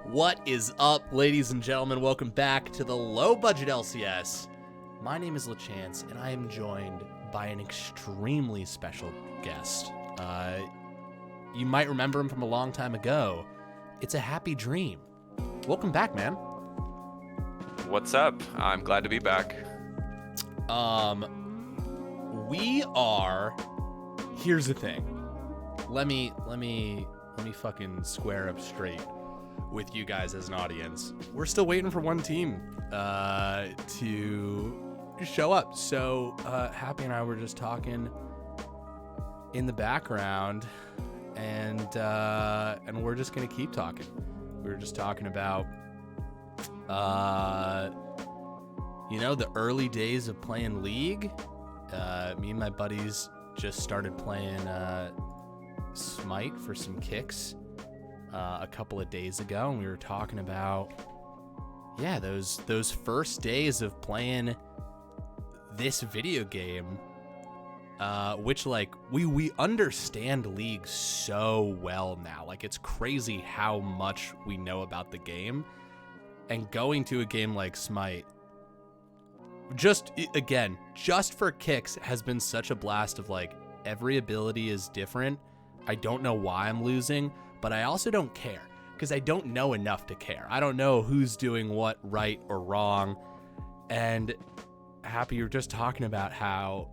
What is up, ladies and gentlemen? Welcome back to the Low Budget LCS. My name is LaChance, and I am joined by an extremely special guest. You might remember him from a long time ago. It's a Happy Dream. Welcome back, man. What's up? I'm glad to be back. Here's the thing. Let me fucking square up straight with you guys as an audience. We're still waiting for one team to show up. So Happy and I were just talking in the background, and we're just gonna keep talking. We were just talking about the early days of playing League. Me and my buddies just started playing Smite for some kicks a couple of days ago, and we were talking about those first days of playing this video game, which like we understand League so well now. Like, it's crazy how much we know about the game, and going to a game like Smite just for kicks has been such a blast. Of like, every ability is different. I don't know why I'm losing, but I also don't care because I don't know enough to care. I don't know who's doing what right or wrong. And Happy, you're just talking about how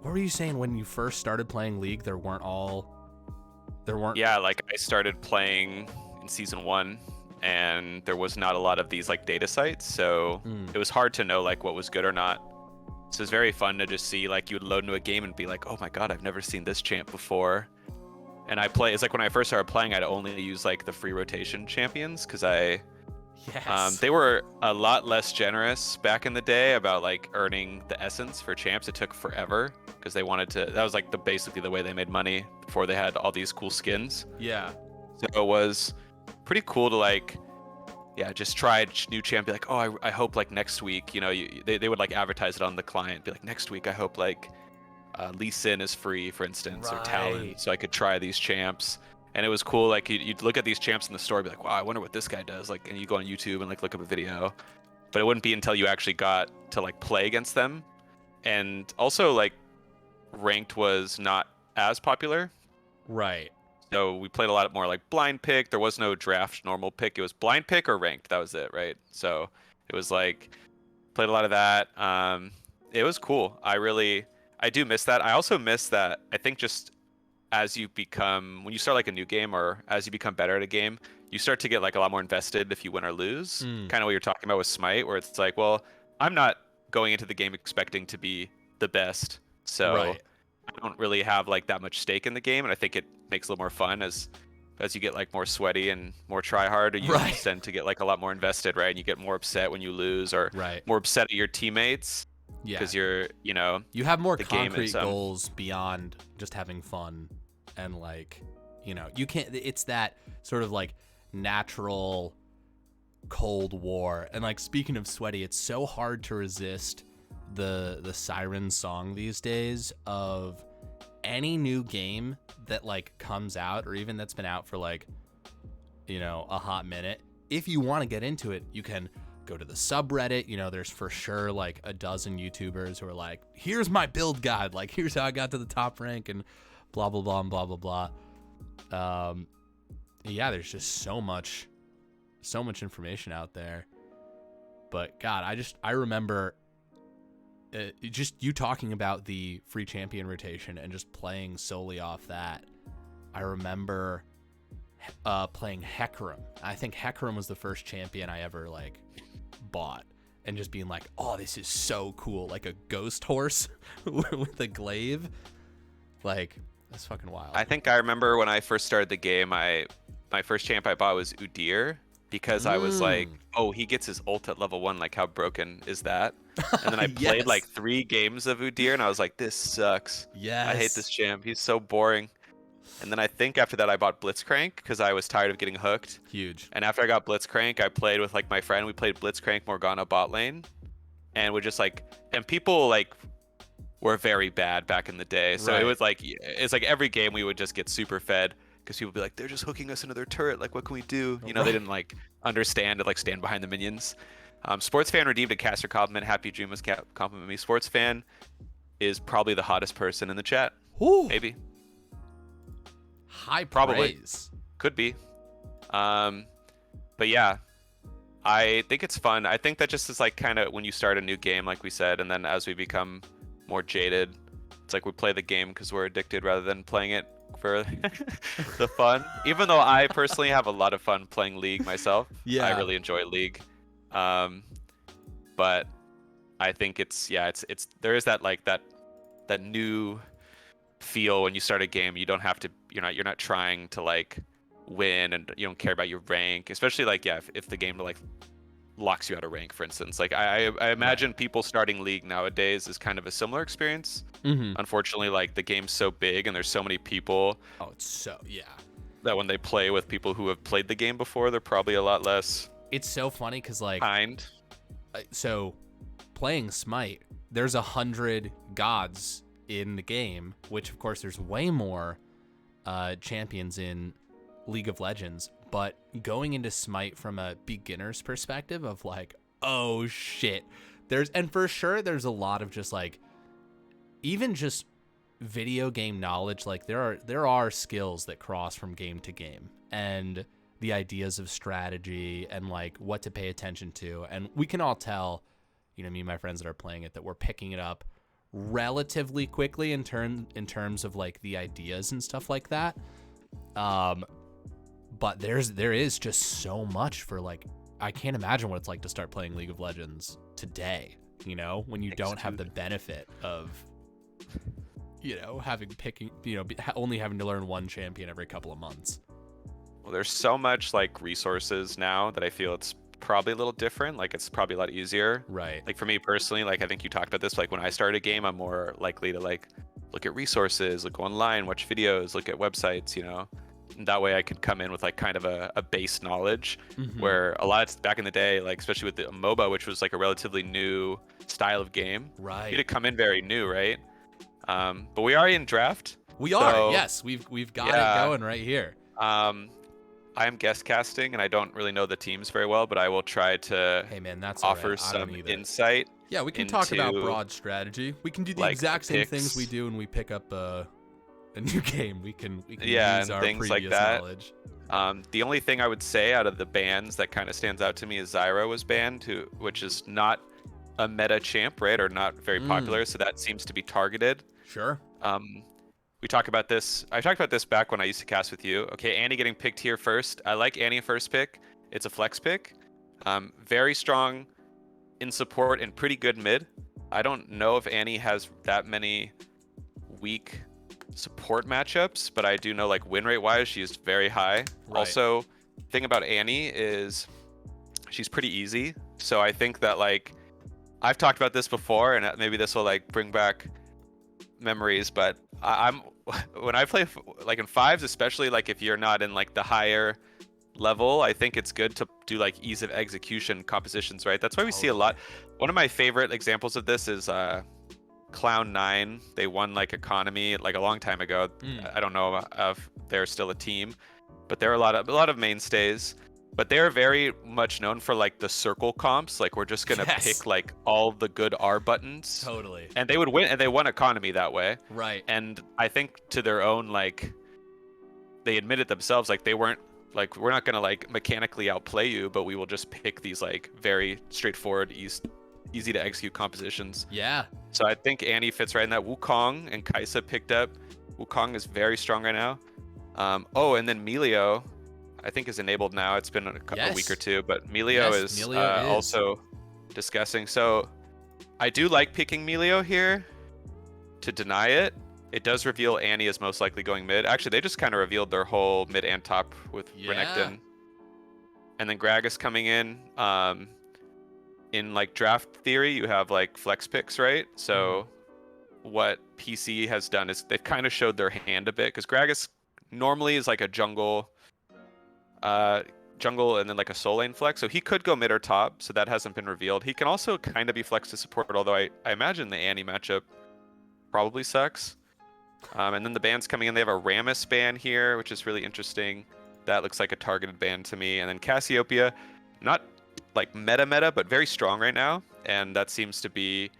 what were you saying when you first started playing League? There weren't. Yeah, like I started playing in season 1 and there was not a lot of these like data sites, so it was hard to know like what was good or not. So it's very fun to just see, like, you would load into a game and be like, oh my god, I've never seen this champ before. And it's like when I first started playing, I'd only use like the free rotation champions because they were a lot less generous back in the day about like earning the essence for champs. It took forever because they wanted to. That was like basically the way they made money before they had all these cool skins. Yeah. So it was pretty cool to like, just try a new champ. Be like, oh, I hope like next week, they would like advertise it on the client. Be like, next week I hope like Lee Sin is free, for instance, or Talon, so I could try these champs. And it was cool. Like you'd look at these champs in the store, be like, wow, I wonder what this guy does. Like, and you go on YouTube and like look up a video. But it wouldn't be until you actually got to like play against them. And also like ranked was not as popular. Right. So we played a lot more like blind pick. There was no draft normal pick. It was blind pick or ranked. That was it, right? So it was like, played a lot of that. It was cool. I do miss that. I also miss that. I think just as you become, when you start like a new game or as you become better at a game, you start to get like a lot more invested if you win or lose. Kind of what you're talking about with Smite, where it's like, well, I'm not going into the game expecting to be the best. So right. I don't really have like that much stake in the game, and I think it makes it a little more fun as you get like more sweaty and more try hard, you tend to get like a lot more invested, right? And you get more upset when you lose, or more upset at your teammates because you have more concrete goals beyond just having fun. And like, you can't, it's that sort of like natural Cold War. And like, speaking of sweaty, it's so hard to resist the Siren song these days of any new game that like comes out, or even that's been out for like, a hot minute. If you want to get into it, you can go to the subreddit. There's for sure like a dozen YouTubers who are like, here's my build guide. Like, here's how I got to the top rank and blah, blah, blah, and blah, blah, blah. There's just so much information out there. But God, I remember just you talking about the free champion rotation and just playing solely off that. I remember playing Hecarim. I think Hecarim was the first champion I ever like bought, and just being like, oh, this is so cool. Like a ghost horse with a glaive. Like, that's fucking wild. I think I remember when I first started the game, my first champ I bought was Udyr, because I was like, oh, he gets his ult at level 1, like how broken is that? And then I played like 3 games of Udyr and I was like, this sucks. Yes. I hate this champ. He's so boring. And then I think after that I bought Blitzcrank because I was tired of getting hooked. Huge. And after I got Blitzcrank, I played with like my friend. We played Blitzcrank Morgana bot lane, and we just like, and people like were very bad back in the day. So it was like, it's like every game we would just get super fed because people be like, they're just hooking us into their turret. Like, what can we do? You know, they didn't like understand and like stand behind the minions. Sports fan redeemed a caster compliment. Happy Dream was compliment me. Sports fan is probably the hottest person in the chat. Ooh. Maybe. High Probably. praise. Could be. But yeah, I think it's fun. I think that just is like kind of when you start a new game, like we said, and then as we become more jaded, it's like we play the game because we're addicted rather than playing it for the fun. Even though I personally have a lot of fun playing League myself. Yeah. I really enjoy League. But I think it's there is that like that new feel when you start a game. You don't have to, you're not trying to like win, and you don't care about your rank, especially like if the game like locks you out of rank, for instance. Like I imagine people starting League nowadays is kind of a similar experience. Unfortunately, like the game's so big and there's so many people. Oh, it's so that when they play with people who have played the game before, they're probably a lot less. It's so funny because like so playing Smite, there's 100 gods in the game, which of course there's way more champions in League of Legends, but going into Smite from a beginner's perspective of like, oh shit, and for sure there's a lot of just like, even just video game knowledge. Like there are skills that cross from game to game, and the ideas of strategy and like what to pay attention to, and we can all tell, me and my friends that are playing it, that we're picking it up relatively quickly in terms of like the ideas and stuff like that. But there is just so much for like, I can't imagine what it's like to start playing League of Legends today, when you don't have the benefit of, only having to learn one champion every couple of months. Well, there's so much like resources now that I feel it's probably a little different. Like it's probably a lot easier. Right. Like for me personally, like I think you talked about this, like when I start a game, I'm more likely to like look at resources, look online, watch videos, look at websites, that way I could come in with like kind of a base knowledge, where a lot of back in the day, like especially with the MOBA, which was like a relatively new style of game, right, you had to come in very new, right? But we are in draft. Yes, we've got it going right here. I am guest casting and I don't really know the teams very well, but I will try to offer some insight. Yeah, we can talk about broad strategy. We can do the exact same things we do when we pick up a new game. We can use our things previous like that. knowledge. The only thing I would say out of the bans that kind of stands out to me is Zyra was banned, which is not a meta champ, right? Or not very popular, so that seems to be targeted. Sure. We talk about this. I talked about this back when I used to cast with you. Okay, Annie getting picked here first. I like Annie first pick. It's a flex pick. Very strong in support and pretty good mid. I don't know if Annie has that many weak support matchups, but I do know like win rate wise she's very high. Right. Also, thing about Annie is she's pretty easy. So I think that like I've talked about this before, and maybe this will like bring back memories, but I'm when I play like in fives, especially like if you're not in like the higher level, I think it's good to do like ease of execution compositions, right? That's why we see a lot. One of my favorite examples of this is Cloud9. They won like economy like a long time ago. I don't know if they're still a team, but there are a lot of mainstays. But they're very much known for like the circle comps. Like we're just gonna pick like all the good R buttons. Totally. And they would win, and they won economy that way. Right. And I think to their own like, they admitted themselves like they weren't like, we're not gonna like mechanically outplay you, but we will just pick these like very straightforward, easy to execute compositions. Yeah. So I think Annie fits right in that. Wukong and Kaisa picked up. Wukong is very strong right now. And then Melio, I think is enabled now. It's been a week or two, but Melio is also discussing. So I do like picking Melio here to deny it. It does reveal Annie is most likely going mid. Actually, they just kind of revealed their whole mid and top with Renekton. And then Gragas coming in. In like draft theory, you have like flex picks, right? So what PC has done is they've kind of showed their hand a bit, because Gragas normally is like a jungle and then like a soul lane flex, so he could go mid or top, so that hasn't been revealed. He can also kind of be flex to support, although I imagine the Annie matchup probably sucks. And then the bans coming in, they have a Rammus ban here, which is really interesting. That looks like a targeted ban to me. And then Cassiopeia, not like meta, but very strong right now. And that seems to be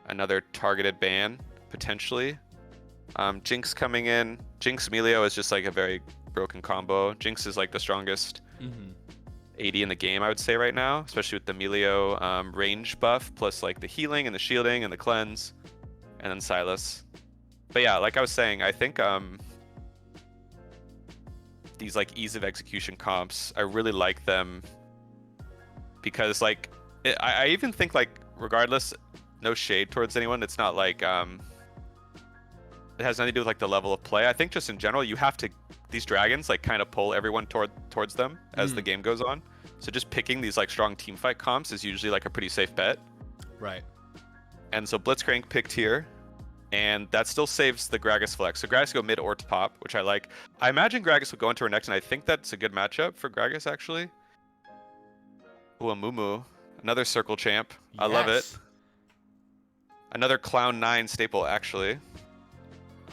another targeted ban, potentially. Jinx coming in. Jinx Melio is just like a very broken combo. Jinx is like the strongest AD in the game, I would say, right now, especially with the Melio range buff, plus like the healing and the shielding and the cleanse, and then Sylas. But yeah, like I was saying, I think these like ease of execution comps, I really like them because like I even think like regardless, no shade towards anyone, it's not like it has nothing to do with like the level of play. I think just in general, you have to, these dragons like kind of pull everyone towards them as the game goes on. So just picking these like strong team fight comps is usually like a pretty safe bet. Right. And so Blitzcrank picked here, and that still saves the Gragas flex. So Gragas go mid or top, which I like. I imagine Gragas will go into her next, and I think that's a good matchup for Gragas actually. Ooh, a Mumu, another circle champ. Yes. I love it. Another Clown 9 staple actually.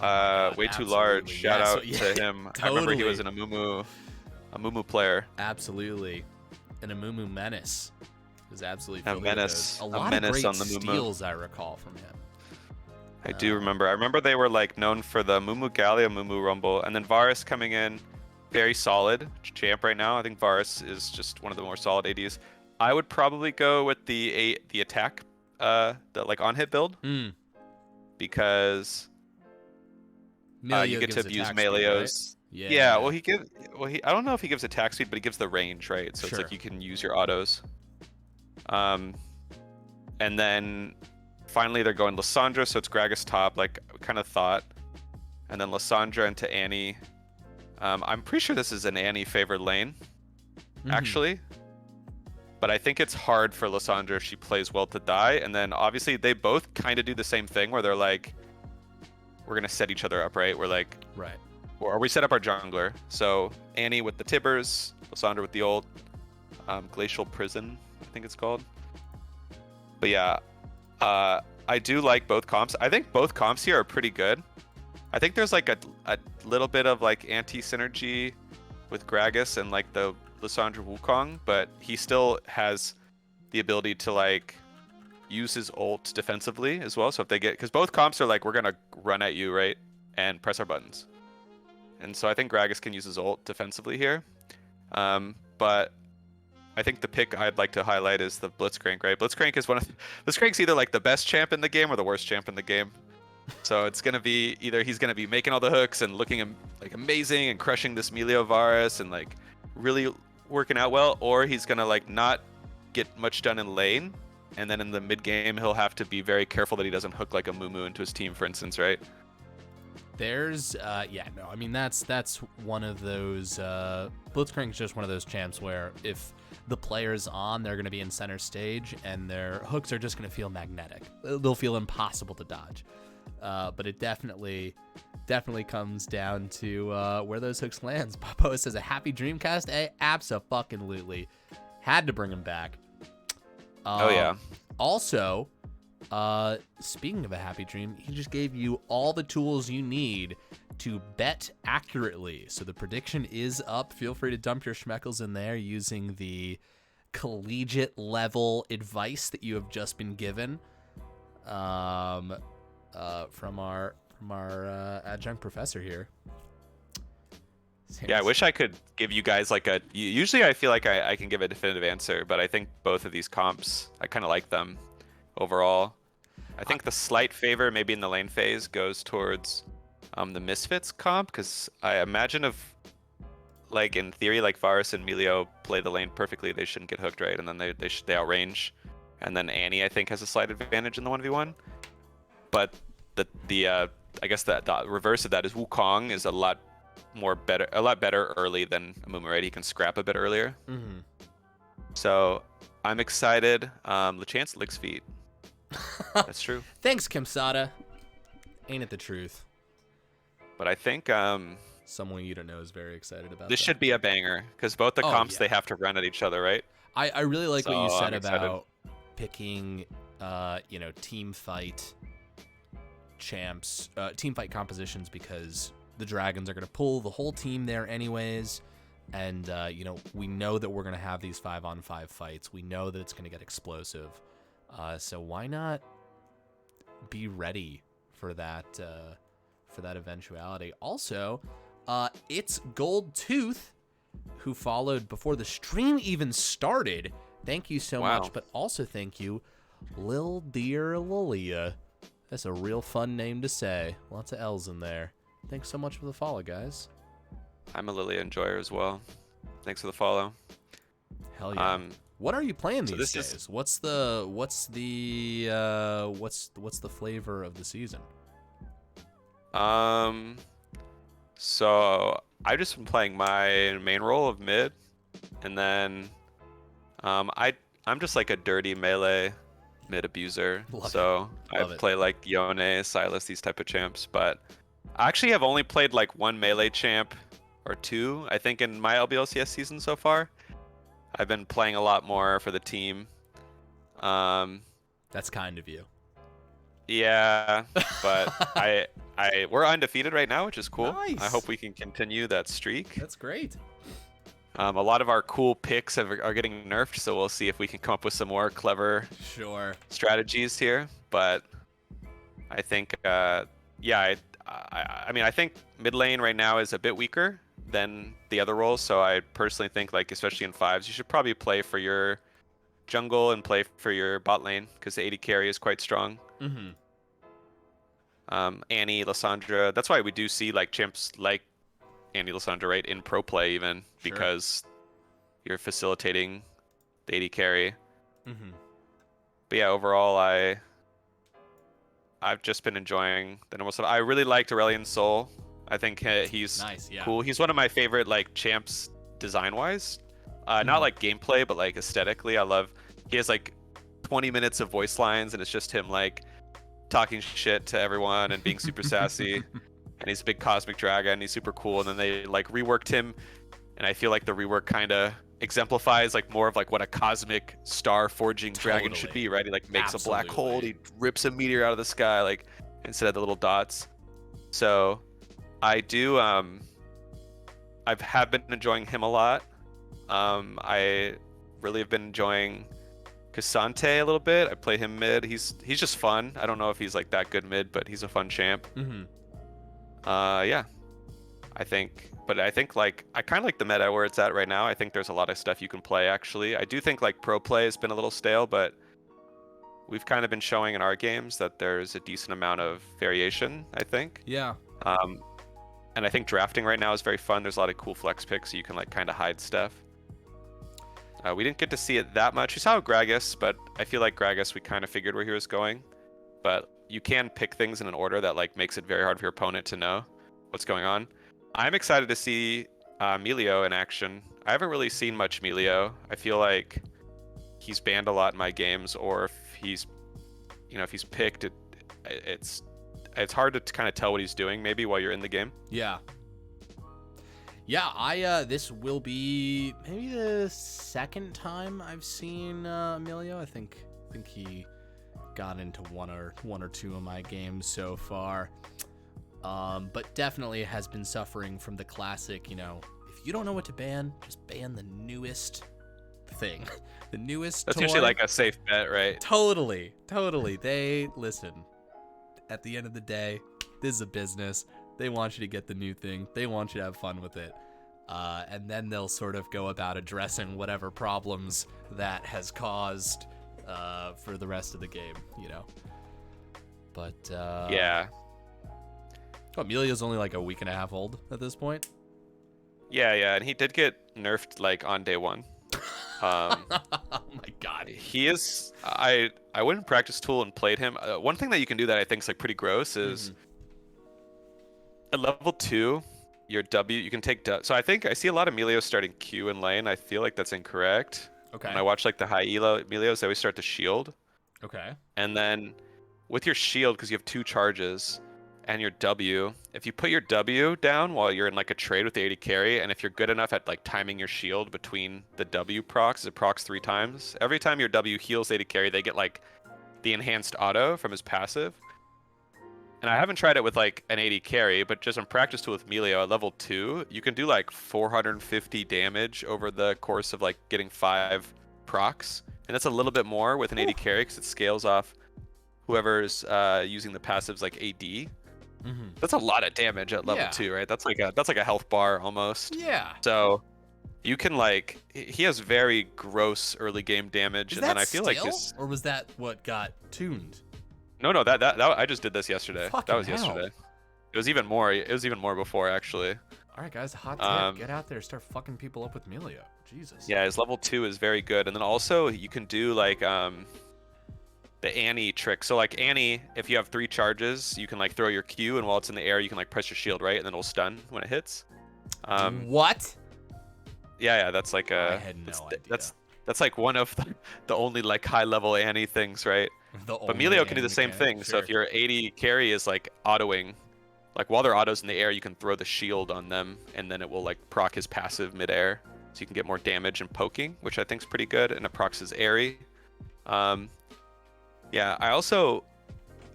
Way too large. Shout out to him. Totally. I remember he was a Mumu player. Absolutely. And a Mumu menace. It was absolutely a menace. A lot of great on the steals I recall from him. I do remember. I remember they were like known for the Mumu Gallia, Mumu Rumble, and then Varus coming in, very solid champ right now. I think Varus is just one of the more solid ADs. I would probably go with the attack, the like on hit build, because you get to use Meleos. Right? Yeah. Well, I don't know if he gives attack speed, but he gives the range, right? So it's like you can use your autos. And then finally they're going Lissandra, so it's Gragas top, like I kind of thought. And then Lissandra into Annie. I'm pretty sure this is an Annie favored lane, actually. But I think it's hard for Lissandra if she plays well to die. And then obviously they both kind of do the same thing where they're like, we're going to set each other up, right? We're like, right. Or we set up our jungler. So Annie with the Tibbers, Lissandra with the ult, Glacial Prison, I think it's called. But yeah, I do like both comps. I think both comps here are pretty good. I think there's like a little bit of like anti-synergy with Gragas and like the Lissandra Wukong, but he still has the ability to like use his ult defensively as well. So if they get, because both comps are like, we're gonna run at you, right, and press our buttons. And so I think Gragas can use his ult defensively here. But I think the pick I'd like to highlight is the Blitzcrank, right? Blitzcrank is Blitzcrank's either like the best champ in the game or the worst champ in the game. So it's gonna be either he's gonna be making all the hooks and looking like amazing and crushing this Melio Varus and like really working out well, or he's gonna like not get much done in lane, and then in the mid game he'll have to be very careful that he doesn't hook like a Mumu into his team, for instance, right? There's I mean that's one of those Blitzcrank's just one of those champs where if the player's on, they're going to be in center stage and their hooks are just going to feel magnetic. They'll feel impossible to dodge. But it definitely comes down to where those hooks lands. Popo says a happy Dreamcast. Abso-fucking-lutely. Had to bring him back. Oh yeah. Also, speaking of a happy dream, he just gave you all the tools you need to bet accurately. So the prediction is up. Feel free to dump your schmeckles in there using the collegiate level advice that you have just been given from our adjunct professor here. Yeah, I wish I could give you guys like a. Usually, I feel like I can give a definitive answer, but I think both of these comps, I kind of like them overall. I think the slight favor, maybe in the lane phase, goes towards the Misfits comp, because I imagine if, like in theory, like Varus and Melio play the lane perfectly, they shouldn't get hooked, right? And then they outrange, and then Annie I think has a slight advantage in the 1v1. But the I guess the reverse of that is Wukong is a lot better early than Amumu, right? He can scrap a bit earlier. Mm-hmm. So I'm excited. Lachance licks feet. That's true. Thanks, Kimsada. Ain't it the truth? But I think someone you don't know is very excited about this. That. Should be a banger because both the comps they have to run at each other, right? I really like what you said about picking team fight champs, team fight compositions, because the Dragons are going to pull the whole team there anyways. And, we know that we're going to have these 5-on-5 fights. We know that it's going to get explosive. So why not be ready for that eventuality? Also, it's Goldtooth, who followed before the stream even started. Thank you so much. But also thank you, Lil Dear Lilia. That's a real fun name to say. Lots of L's in there. Thanks so much for the follow, guys. I'm a Lilia enjoyer as well. Thanks for the follow. Hell yeah. What are you playing these days? Is... What's the flavor of the season? So I've just been playing my main role of mid, and then I'm just like a dirty melee mid abuser. I play like Yone, Silas, these type of champs, but I actually have only played like one melee champ or two, I think, in my LBLCS season so far. I've been playing a lot more for the team. That's kind of you. Yeah, but we're undefeated right now, which is cool. Nice. I hope we can continue that streak. That's great. A lot of our cool picks are getting nerfed, so we'll see if we can come up with some more clever strategies here. But I think, I think mid lane right now is a bit weaker than the other roles. So I personally think, like, especially in fives, you should probably play for your jungle and play for your bot lane, because the AD carry is quite strong. Mm-hmm. Annie, Lissandra. That's why we do see like champs like Annie, Lissandra, right, in pro play even, because you're facilitating the AD carry. Mm-hmm. But yeah, overall, I've just been enjoying the normal stuff. I really liked Aurelion Sol. I think he's nice, yeah. Cool. He's one of my favorite like champs design-wise. Not like gameplay, but like aesthetically. He has like 20 minutes of voice lines, and it's just him like talking shit to everyone and being super sassy. And he's a big cosmic dragon. He's super cool. And then they like reworked him, and I feel like the rework kind of exemplifies like more of like what a cosmic star forging dragon should be, right? He like makes a black hole, he rips a meteor out of the sky, like instead of the little dots. So I do I have been enjoying him a lot. I really have been enjoying Cassante a little bit. I play him mid. He's just fun. I don't know if he's like that good mid, but he's a fun champ. Mm-hmm. Yeah, I think like I kind of like the meta where it's at right now. I think there's a lot of stuff you can play actually. I do think like pro play has been a little stale, but we've kind of been showing in our games that there's a decent amount of variation, I think. Yeah. And I think drafting right now is very fun. There's a lot of cool flex picks, so you can like kind of hide stuff. We didn't get to see it that much. We saw Gragas, but I feel like Gragas, we kind of figured where he was going. But you can pick things in an order that like makes it very hard for your opponent to know what's going on. I'm excited to see Melio in action. I haven't really seen much Melio. I feel like he's banned a lot in my games, or if he's picked, it's hard to kind of tell what he's doing maybe while you're in the game. Yeah. Yeah, this will be maybe the second time I've seen Emilio. I think he got into one or two of my games so far. But definitely has been suffering from the classic, if you don't know what to ban, just ban the newest thing. The newest That's toy. Usually like a safe bet, right? Totally. They listen. At the end of the day, this is a business. They want you to get the new thing. They want you to have fun with it. And then they'll sort of go about addressing whatever problems that has caused for the rest of the game, But, yeah. Emilio's only like a week and a half old at this point. Yeah, and he did get nerfed like on day one. Oh my god. He is. I went in practice tool and played him. One thing that you can do that I think is like pretty gross is at level 2, your W, you can take so I think I see a lot of Melio starting Q in lane. I feel like that's incorrect. Okay. When I watch like the high elo Melios, they always start to shield. Okay. And then with your shield, because you have 2 charges, and your W, if you put your W down while you're in like a trade with the AD carry, and if you're good enough at like timing your shield between the W procs, it procs 3 times. Every time your W heals AD carry, they get like the enhanced auto from his passive. and I haven't tried it with like an 80 carry, but just in practice tool with Melio at level 2, you can do like 450 damage over the course of like getting 5 procs, and that's a little bit more with an 80 carry because it scales off whoever's using the passives like AD. That's a lot of damage at level 2, right? That's like a health bar almost. Yeah. So you can like, he has very gross early game damage, and then I feel like his, or was that what got tuned? No, that I just did this yesterday. Fucking that was yesterday. It was even more. It was even more before actually. All right, guys, hot tip: get out there, start fucking people up with Melio. Jesus. Yeah, his level 2 is very good, and then also you can do like the Annie trick. So like Annie, if you have 3 charges, you can like throw your Q, and while it's in the air, you can like press your shield, right, and then it'll stun when it hits. What? Yeah, that's like I had no idea. That's like one of the only like high level Annie things, right? But Melio can do the same thing. Sure. So if your 80 carry is like autoing, like while their auto's in the air, you can throw the shield on them, and then it will like proc his passive midair, so you can get more damage and poking, which I think is pretty good, and it procs his airy. Yeah, I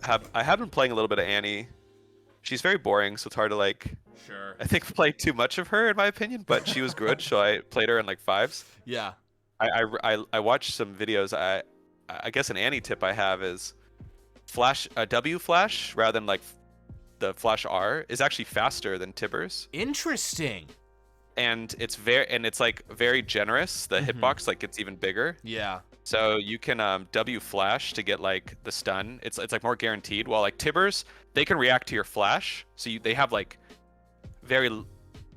have been playing a little bit of Annie. She's very boring, so it's hard to like. Sure. I think play too much of her in my opinion, but she was good, so I played her in like 5s. Yeah. I watched some videos. I guess an Annie tip I have is W flash rather than like the flash R is actually faster than Tibbers. Interesting. And it's like very generous. The hitbox like gets even bigger. Yeah. So you can W flash to get like the stun. It's like more guaranteed. While like Tibbers, they can react to your flash. So they have like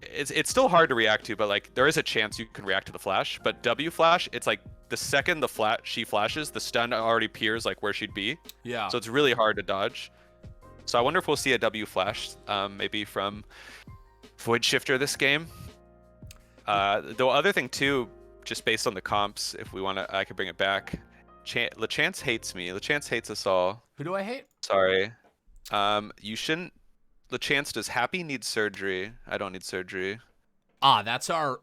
it's still hard to react to, but like there is a chance you can react to the flash. But W flash, it's like the second she flashes, the stun already appears like where she'd be. Yeah. So it's really hard to dodge. So I wonder if we'll see a W flash, maybe from Void Shifter this game. The other thing too, just based on the comps, if we want to, I could bring it back. LeChance hates me. LeChance hates us all. Who do I hate? Sorry. You shouldn't. LeChance, does Happy need surgery? I don't need surgery. That's our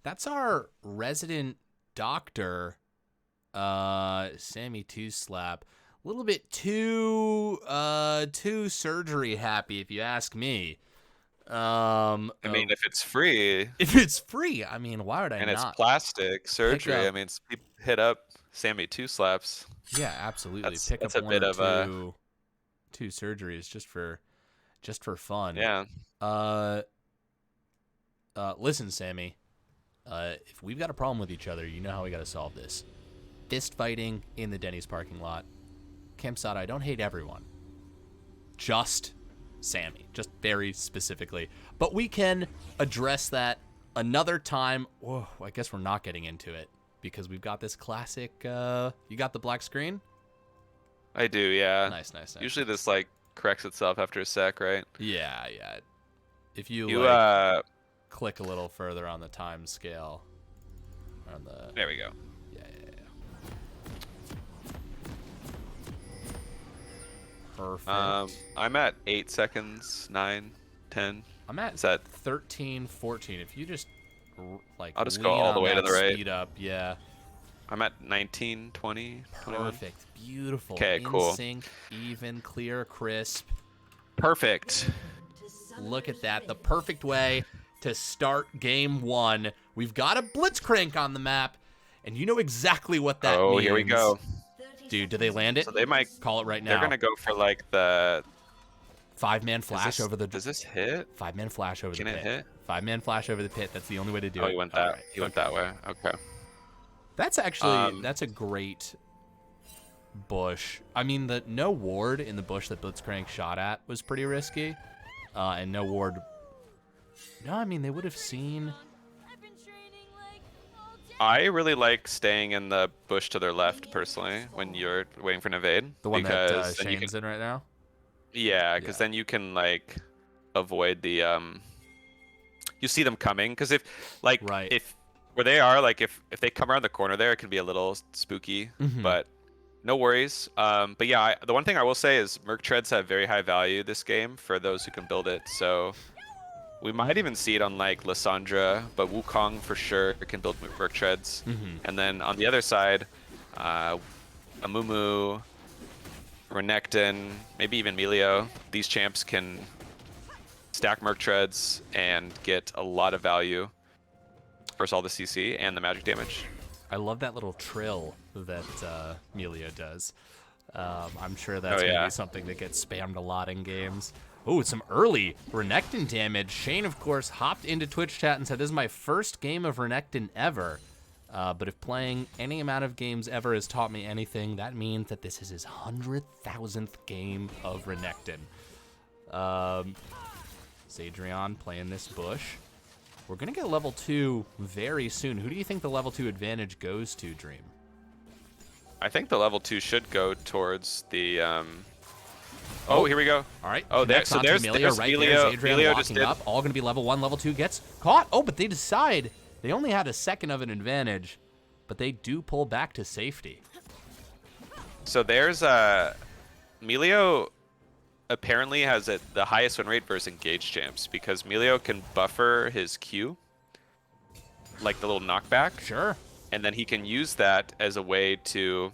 that's our resident doctor, Sammy Two Slap. A little bit too surgery happy, if you ask me. I mean, if it's free. I mean, why would I not? And it's plastic surgery. I mean, hit up Sammy Two Slaps. Yeah, absolutely. Pick up a bit of two surgeries just for fun. Yeah. Listen, Sammy. If we've got a problem with each other, you know how we got to solve this. Fist fighting in the Denny's parking lot. Campsite, I don't hate everyone. Just Sammy, just very specifically. But we can address that another time. Whoa, I guess we're not getting into it because we've got this classic. You got the black screen? I do, yeah. Nice. Usually this like corrects itself after a sec, right? Yeah. If you click a little further on the time scale. There we go. Yeah. Perfect. I'm at 8 seconds, 9, 10. I'm at 13, 14. If you just like, I'll just go all the way to the right. Speed up, yeah. I'm at 19, 20, 21. Perfect. Beautiful. Okay, cool. In sync, even, clear, crisp. Perfect. Look at that. The perfect way to start game 1. We've got a Blitzcrank on the map, and you know exactly what that means. Oh, here we go. Dude, do they land it? So they might call it right now. They're going to go for like the 5-man flash over the... Does this hit? 5-man flash over the pit. Can it hit? 5-man flash over the pit. That's the only way to do it. Oh, he went that. Right. He went that way. Okay. That's actually that's a great bush. I mean, the no ward in the bush that Blitzcrank shot at was pretty risky, and no ward. No, I mean they would have seen. I really like staying in the bush to their left personally when you're waiting for an evade. The one that Shane's in right now. Yeah, because then you can like avoid the you see them coming because if where they are, like if they come around the corner there, it can be a little spooky, but no worries. But yeah, the one thing I will say is Merc Treads have very high value this game for those who can build it. So we might even see it on like Lissandra, but Wukong for sure can build Merc Treads. And then on the other side, Amumu, Renekton, maybe even Melio, these champs can stack Merc Treads and get a lot of value versus all the CC and the magic damage. I love that little trill that Melio does. I'm sure that's going to be something that gets spammed a lot in games. Oh, some early Renekton damage. Shane, of course, hopped into Twitch chat and said, this is my first game of Renekton ever. But if playing any amount of games ever has taught me anything, that means that this is his 100,000th game of Renekton. Zadrian playing this bush. We're going to get level 2 very soon. Who do you think the level 2 advantage goes to, Dream? I think the level 2 should go towards the... Oh, here we go. All right. Oh, so there's Melio right there. Zadrian walking up. All going to be level 1. Level 2 gets caught. Oh, but they decide they only had a second of an advantage, but they do pull back to safety. So there's Melio apparently has the highest win rate versus engaged champs because Melio can buffer his Q, like the little knockback. Sure. And then he can use that as a way to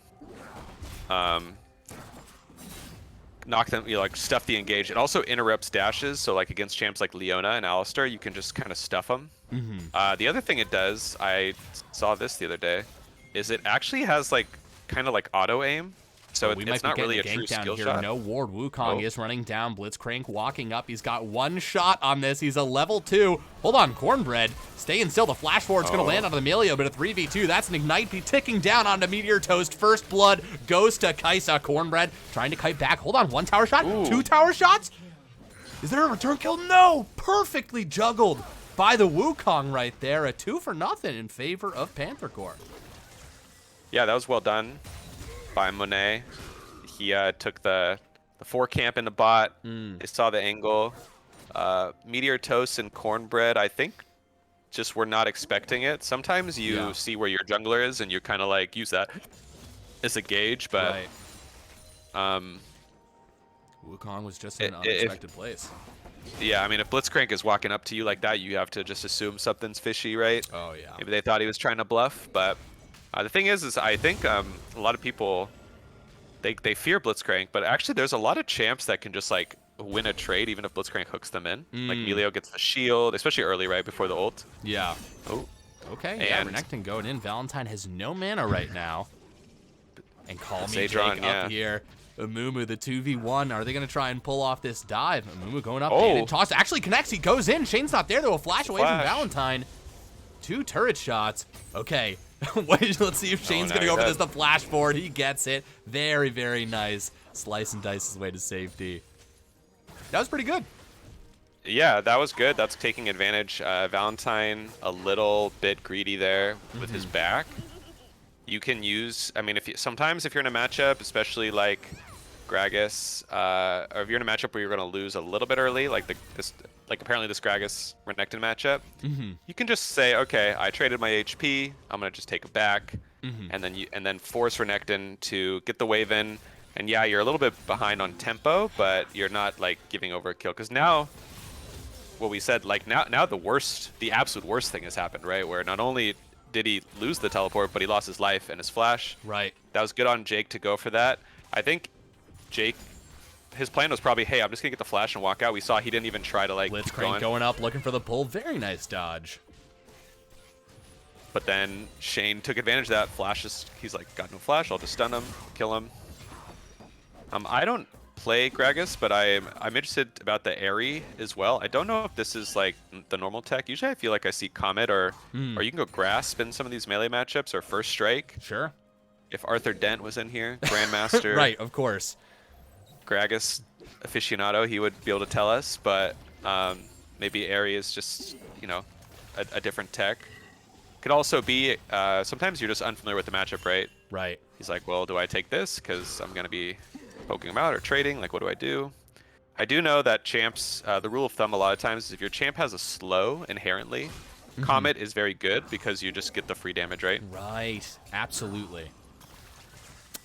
knock them, like stuff the engage. It also interrupts dashes, so like against champs like Leona and Alistar, you can just kind of stuff them. The other thing it does, I saw this the other day, is it actually has like kind of like auto aim. So it's not really a true skill shot. No ward. Wukong is running down. Blitzcrank walking up. He's got one shot on this. He's a level 2. Hold on, Cornbread. Staying still. The flash forward's going to land on the Melio, but a 3v2. That's an Ignite. Be ticking down onto Meteor Toast. First blood goes to Kaisa. Cornbread trying to kite back. Hold on. 1 tower shot. 2 tower shots. Is there a return kill? No. Perfectly juggled by the Wukong right there. A 2-for-0 in favor of Panther Corp. Yeah, that was well done by Monet. He took the 4 camp in the bot. They saw the angle. Meteor Toast and Cornbread, I think, just were not expecting it. Sometimes you see where your jungler is and you kind of like use that as a gauge, but Wukong was just in an unexpected place. Yeah, I mean, if Blitzcrank is walking up to you like that, you have to just assume something's fishy, right? Oh yeah. Maybe they thought he was trying to bluff, but the thing is I think a lot of people, they fear Blitzcrank, but actually there's a lot of champs that can just like win a trade even if Blitzcrank hooks them in. Like Melio gets the shield, especially early, right before the ult. Yeah. Oh. Okay, and Renekton going in. Valentine has no mana right now. And call me Jake up here. Amumu, the 2v1. Are they going to try and pull off this dive? Amumu going up. And toss actually connects. He goes in. Shane's not there, though. A flash away from Valentine. 2 turret shots. Okay. Let's see if Shane's going to go for this. The flash forward. He gets it. Very, very nice. Slice and dice his way to safety. That was pretty good. Yeah, that was good. That's taking advantage. Valentine, a little bit greedy there with his back. You can use, I mean, sometimes if you're in a matchup, especially like Gragas, or if you're in a matchup where you're going to lose a little bit early, like apparently this Gragas Renekton matchup, you can just say, okay, I traded my HP, I'm going to just take it back, and then force Renekton to get the wave in. And yeah, you're a little bit behind on tempo, but you're not like giving over a kill. Because now, what we said, like now the absolute worst thing has happened, right? Where not only did he lose the teleport, but he lost his life and his flash. Right. That was good on Jake to go for that. I think Jake, his plan was probably, hey, I'm just gonna get the flash and walk out. We saw he didn't even try to like keep going up, looking for the pull. Very nice dodge. But then Shane took advantage of that. He's like, got no flash. I'll just stun him, kill him. I don't play Gragas, but I'm interested about the Airy as well. I don't know if this is like the normal tech. Usually I feel like I see Comet or you can go Grasp in some of these melee matchups or First Strike. Sure. If Arthur Dent was in here, Grandmaster. Right, of course. Gragas aficionado, he would be able to tell us, but maybe Airy is just, you know, a different tech. Could also be, sometimes you're just unfamiliar with the matchup, right? Right. He's like, well, do I take this? Because I'm going to be poking him out or trading. Like, what do I do? I do know that champs, the rule of thumb a lot of times is if your champ has a slow inherently, Comet is very good because you just get the free damage, right? Right. Absolutely.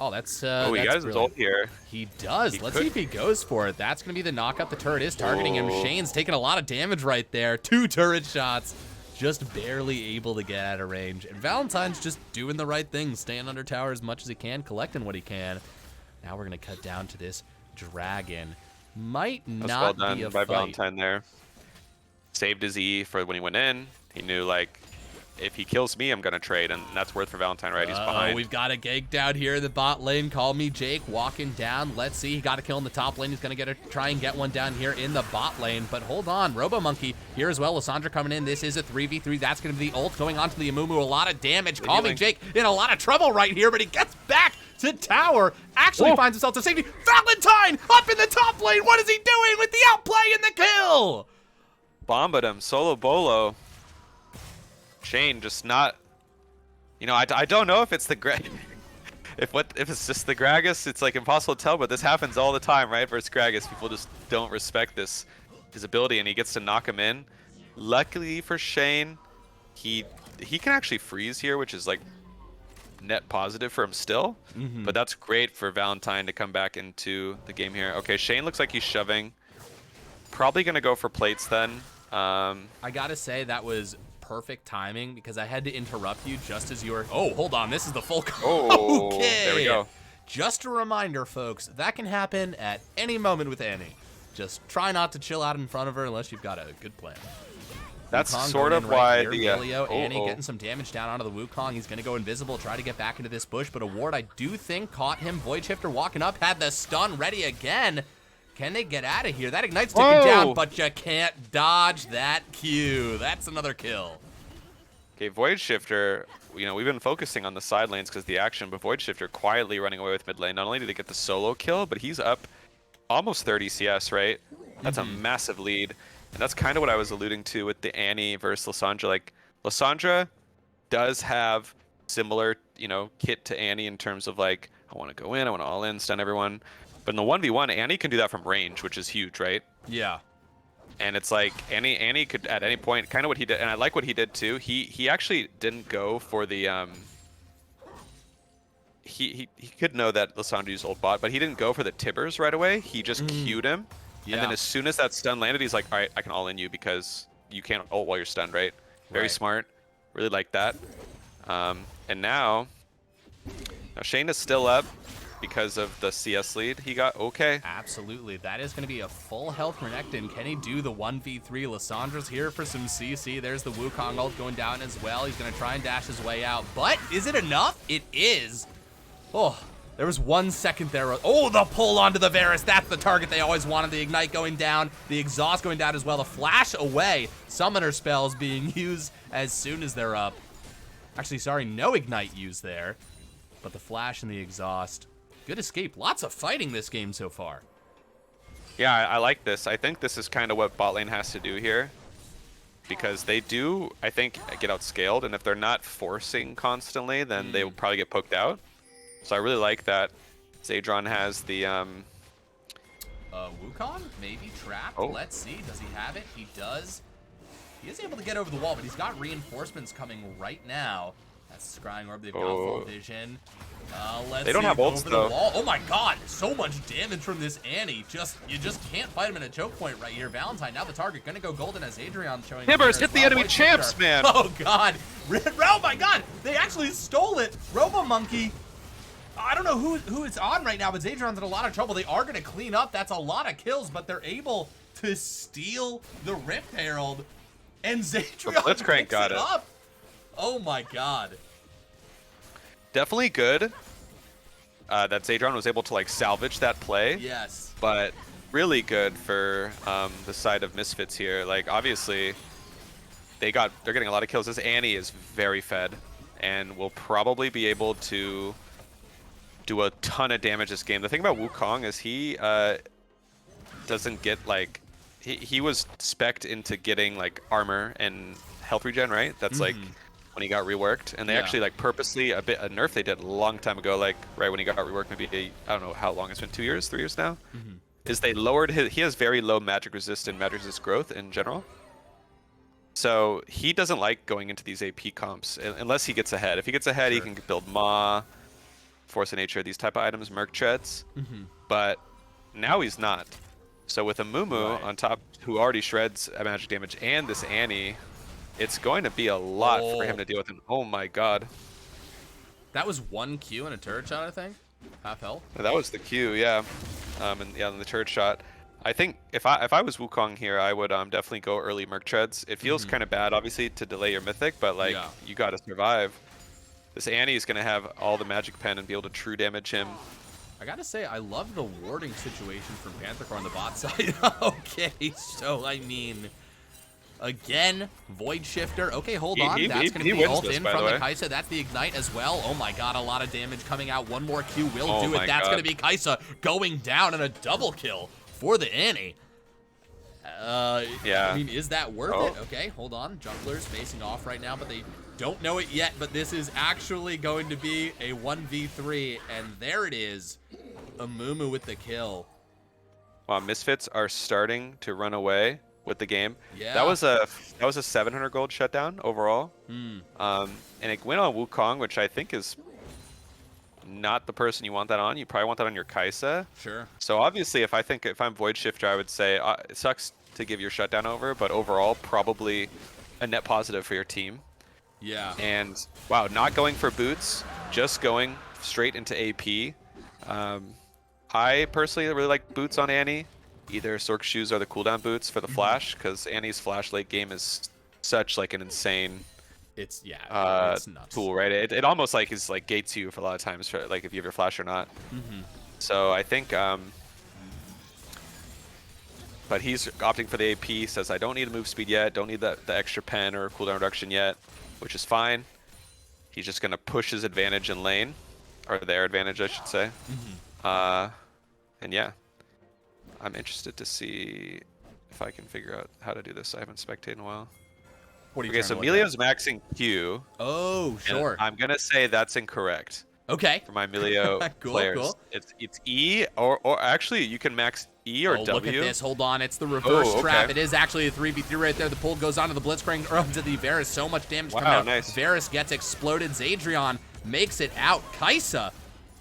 Oh, that's he got his ult here. He does. Let's see if he goes for it. That's going to be the knockup. The turret is targeting him. Shane's taking a lot of damage right there. 2 turret shots. Just barely able to get out of range. And Valentine's just doing the right thing, staying under tower as much as he can, collecting what he can. Now we're going to cut down to this dragon. Might That's not well done be a by fight. Valentine there. Saved his E for when he went in. He knew, like, if he kills me, I'm going to trade, and that's worth for Valentine, right? He's behind. We've got a gank down here in the bot lane. Call me Jake, walking down. Let's see. He got a kill in the top lane. He's going to try and get one down here in the bot lane. But hold on. Robo-Monkey here as well. Lissandra coming in. This is a 3v3. That's going to be the ult going on to the Amumu. A lot of damage. Call me Jake in a lot of trouble right here, but he gets back to tower. Actually finds himself to safety. Valentine up in the top lane. What is he doing with the outplay and the kill? Bombed him. Solo Bolo. Shane just not... You know, I don't know if it's the if it's just the Gragas. It's like impossible to tell, but this happens all the time, right? Versus Gragas, people just don't respect his ability, and he gets to knock him in. Luckily for Shane, he can actually freeze here, which is like net positive for him still. But that's great for Valentine to come back into the game here. Okay, Shane looks like he's shoving. Probably gonna go for plates then. I gotta say that was perfect timing because I had to interrupt you just as you were... Oh, hold on. This is the full... Oh, okay. There we go. Just a reminder, folks, that can happen at any moment with Annie. Just try not to chill out in front of her unless you've got a good plan. That's Wukong sort of right why here. Milio, Annie getting some damage down onto the Wukong. He's going to go invisible, try to get back into this bush, but a ward I do think caught him. Void Shifter walking up, had the stun ready again. Can they get out of here? That Ignite's taken down, but you can't dodge that Q. That's another kill. Okay, Void Shifter, you know, we've been focusing on the side lanes because of the action, but Void Shifter quietly running away with mid lane. Not only did he get the solo kill, but he's up almost 30 CS, right? That's a massive lead. And that's kind of what I was alluding to with the Annie versus Lissandra. Like, Lissandra does have similar, you know, kit to Annie in terms of, like, I want to go in, I want to all in, stun everyone. But in the 1v1, Annie can do that from range, which is huge, right? Yeah. And it's like Annie could at any point, kind of what he did, and I like what he did too. He actually didn't go for the he could know that Lissandra used ult bot, but he didn't go for the Tibbers right away. He just queued him, and then as soon as that stun landed, he's like, all right, I can all in you because you can't ult while you're stunned, right? Very smart, really like that. And now Shane is still up because of the CS lead he got. Okay. Absolutely. That is going to be a full health Renekton. Can he do the 1v3? Lissandra's here for some CC. There's the Wukong ult going down as well. He's going to try and dash his way out. But is it enough? It is. Oh, there was 1 second there. Oh, the pull onto the Varus. That's the target they always wanted. The Ignite going down. The Exhaust going down as well. The flash away. Summoner spells being used as soon as they're up. Actually, sorry, no Ignite used there. But the flash and the Exhaust. Good escape. Lots of fighting this game so far. Yeah, I like this. I think this is kind of what bot lane has to do here. Because they do, I think, get outscaled. And if they're not forcing constantly, then they will probably get poked out. So I really like that. Zadron has the... Wukong? Maybe trapped. Let's see. Does he have it? He does. He is able to get over the wall, but he's got reinforcements coming right now. That's Scrying Orb. They've got full vision. They don't have ults though. Oh my god, so much damage from this Annie. You just can't fight him in a choke point right here. Valentine, now the target, gonna go golden as Adrian showing. Tibbers, hit the enemy champs, man. Oh god. Oh my god, they actually stole it. Robo-Monkey. I don't know who it's on right now, but Zadron's in a lot of trouble. They are gonna clean up. That's a lot of kills, but they're able to steal the Rift Herald. And Zadron Blitzcrank got it up. Oh my god. Definitely good that Zadron was able to like salvage that play. Yes. But really good for the side of Misfits here. Like obviously they're getting a lot of kills. This Annie is very fed and will probably be able to do a ton of damage this game. The thing about Wukong is he doesn't get like he was spec'd into getting like armor and health regen, right? That's like when he got reworked, and they actually like purposely a nerf they did a long time ago, like right when he got reworked, maybe I don't know how long it's been, 2 years, 3 years now. Is they lowered he has very low magic resist and magic resist growth in general. So he doesn't like going into these AP comps unless he gets ahead. If he gets ahead, he can build Maw, Force of Nature, these type of items, Merc Treads. But now he's not. So with a Mumu on top, who already shreds magic damage, and this Annie, it's going to be a lot for him to deal with. And oh my god. That was 1 Q and a turret shot, I think? Half health. That was the Q, yeah. And yeah, the turret shot. I think if I was Wukong here, I would definitely go early Merc Treads. It feels kind of bad, obviously, to delay your Mythic, but like you got to survive. This Annie is gonna have all the Magic Pen and be able to true damage him. I gotta say, I love the warding situation from Panther on the bot side. Okay, so I mean, again, Void Shifter. Okay, hold on. That's going to be ult in from the Kai'Sa. That's the Ignite as well. Oh my god, a lot of damage coming out. One more Q will do it. That's going to be Kai'Sa going down and a double kill for the Annie. Yeah. I mean, is that worth it? Okay, hold on. Junglers facing off right now, but they don't know it yet. But this is actually going to be a 1v3, and there it is. Amumu with the kill. Wow, Misfits are starting to run away with the game. Yeah. That was a 700 gold shutdown overall. And it went on Wukong, which I think is not the person you want that on. You probably want that on your Kai'Sa. Sure. So obviously, if I'm Void Shifter, I would say it sucks to give your shutdown over, but overall, probably a net positive for your team. Yeah. And wow, not going for boots, just going straight into AP. I personally really like boots on Annie. Either Sorc shoes or the cooldown boots for the flash, because Annie's flash late game is such like an insane it's nuts. Tool, right? It almost like is like gates you for a lot of times for like if you have your flash or not. So I think but he's opting for the AP, says I don't need a move speed yet, don't need the extra pen or cooldown reduction yet, which is fine. He's just gonna push his advantage in lane, or their advantage I should say. And yeah, I'm interested to see if I can figure out how to do this. I haven't spectated in a while. Okay, so Emilio's maxing Q. Oh, sure. I'm gonna say that's incorrect. Okay. For my Emilio players, cool. It's E or actually you can max E or W. Look at this. Hold on. It's the reverse trap. It is actually a 3v3 right there. The pull goes onto the Blitzcrank or onto the Varus. So much damage coming out. Nice. Varus gets exploded. Zadrian makes it out. Kai'Sa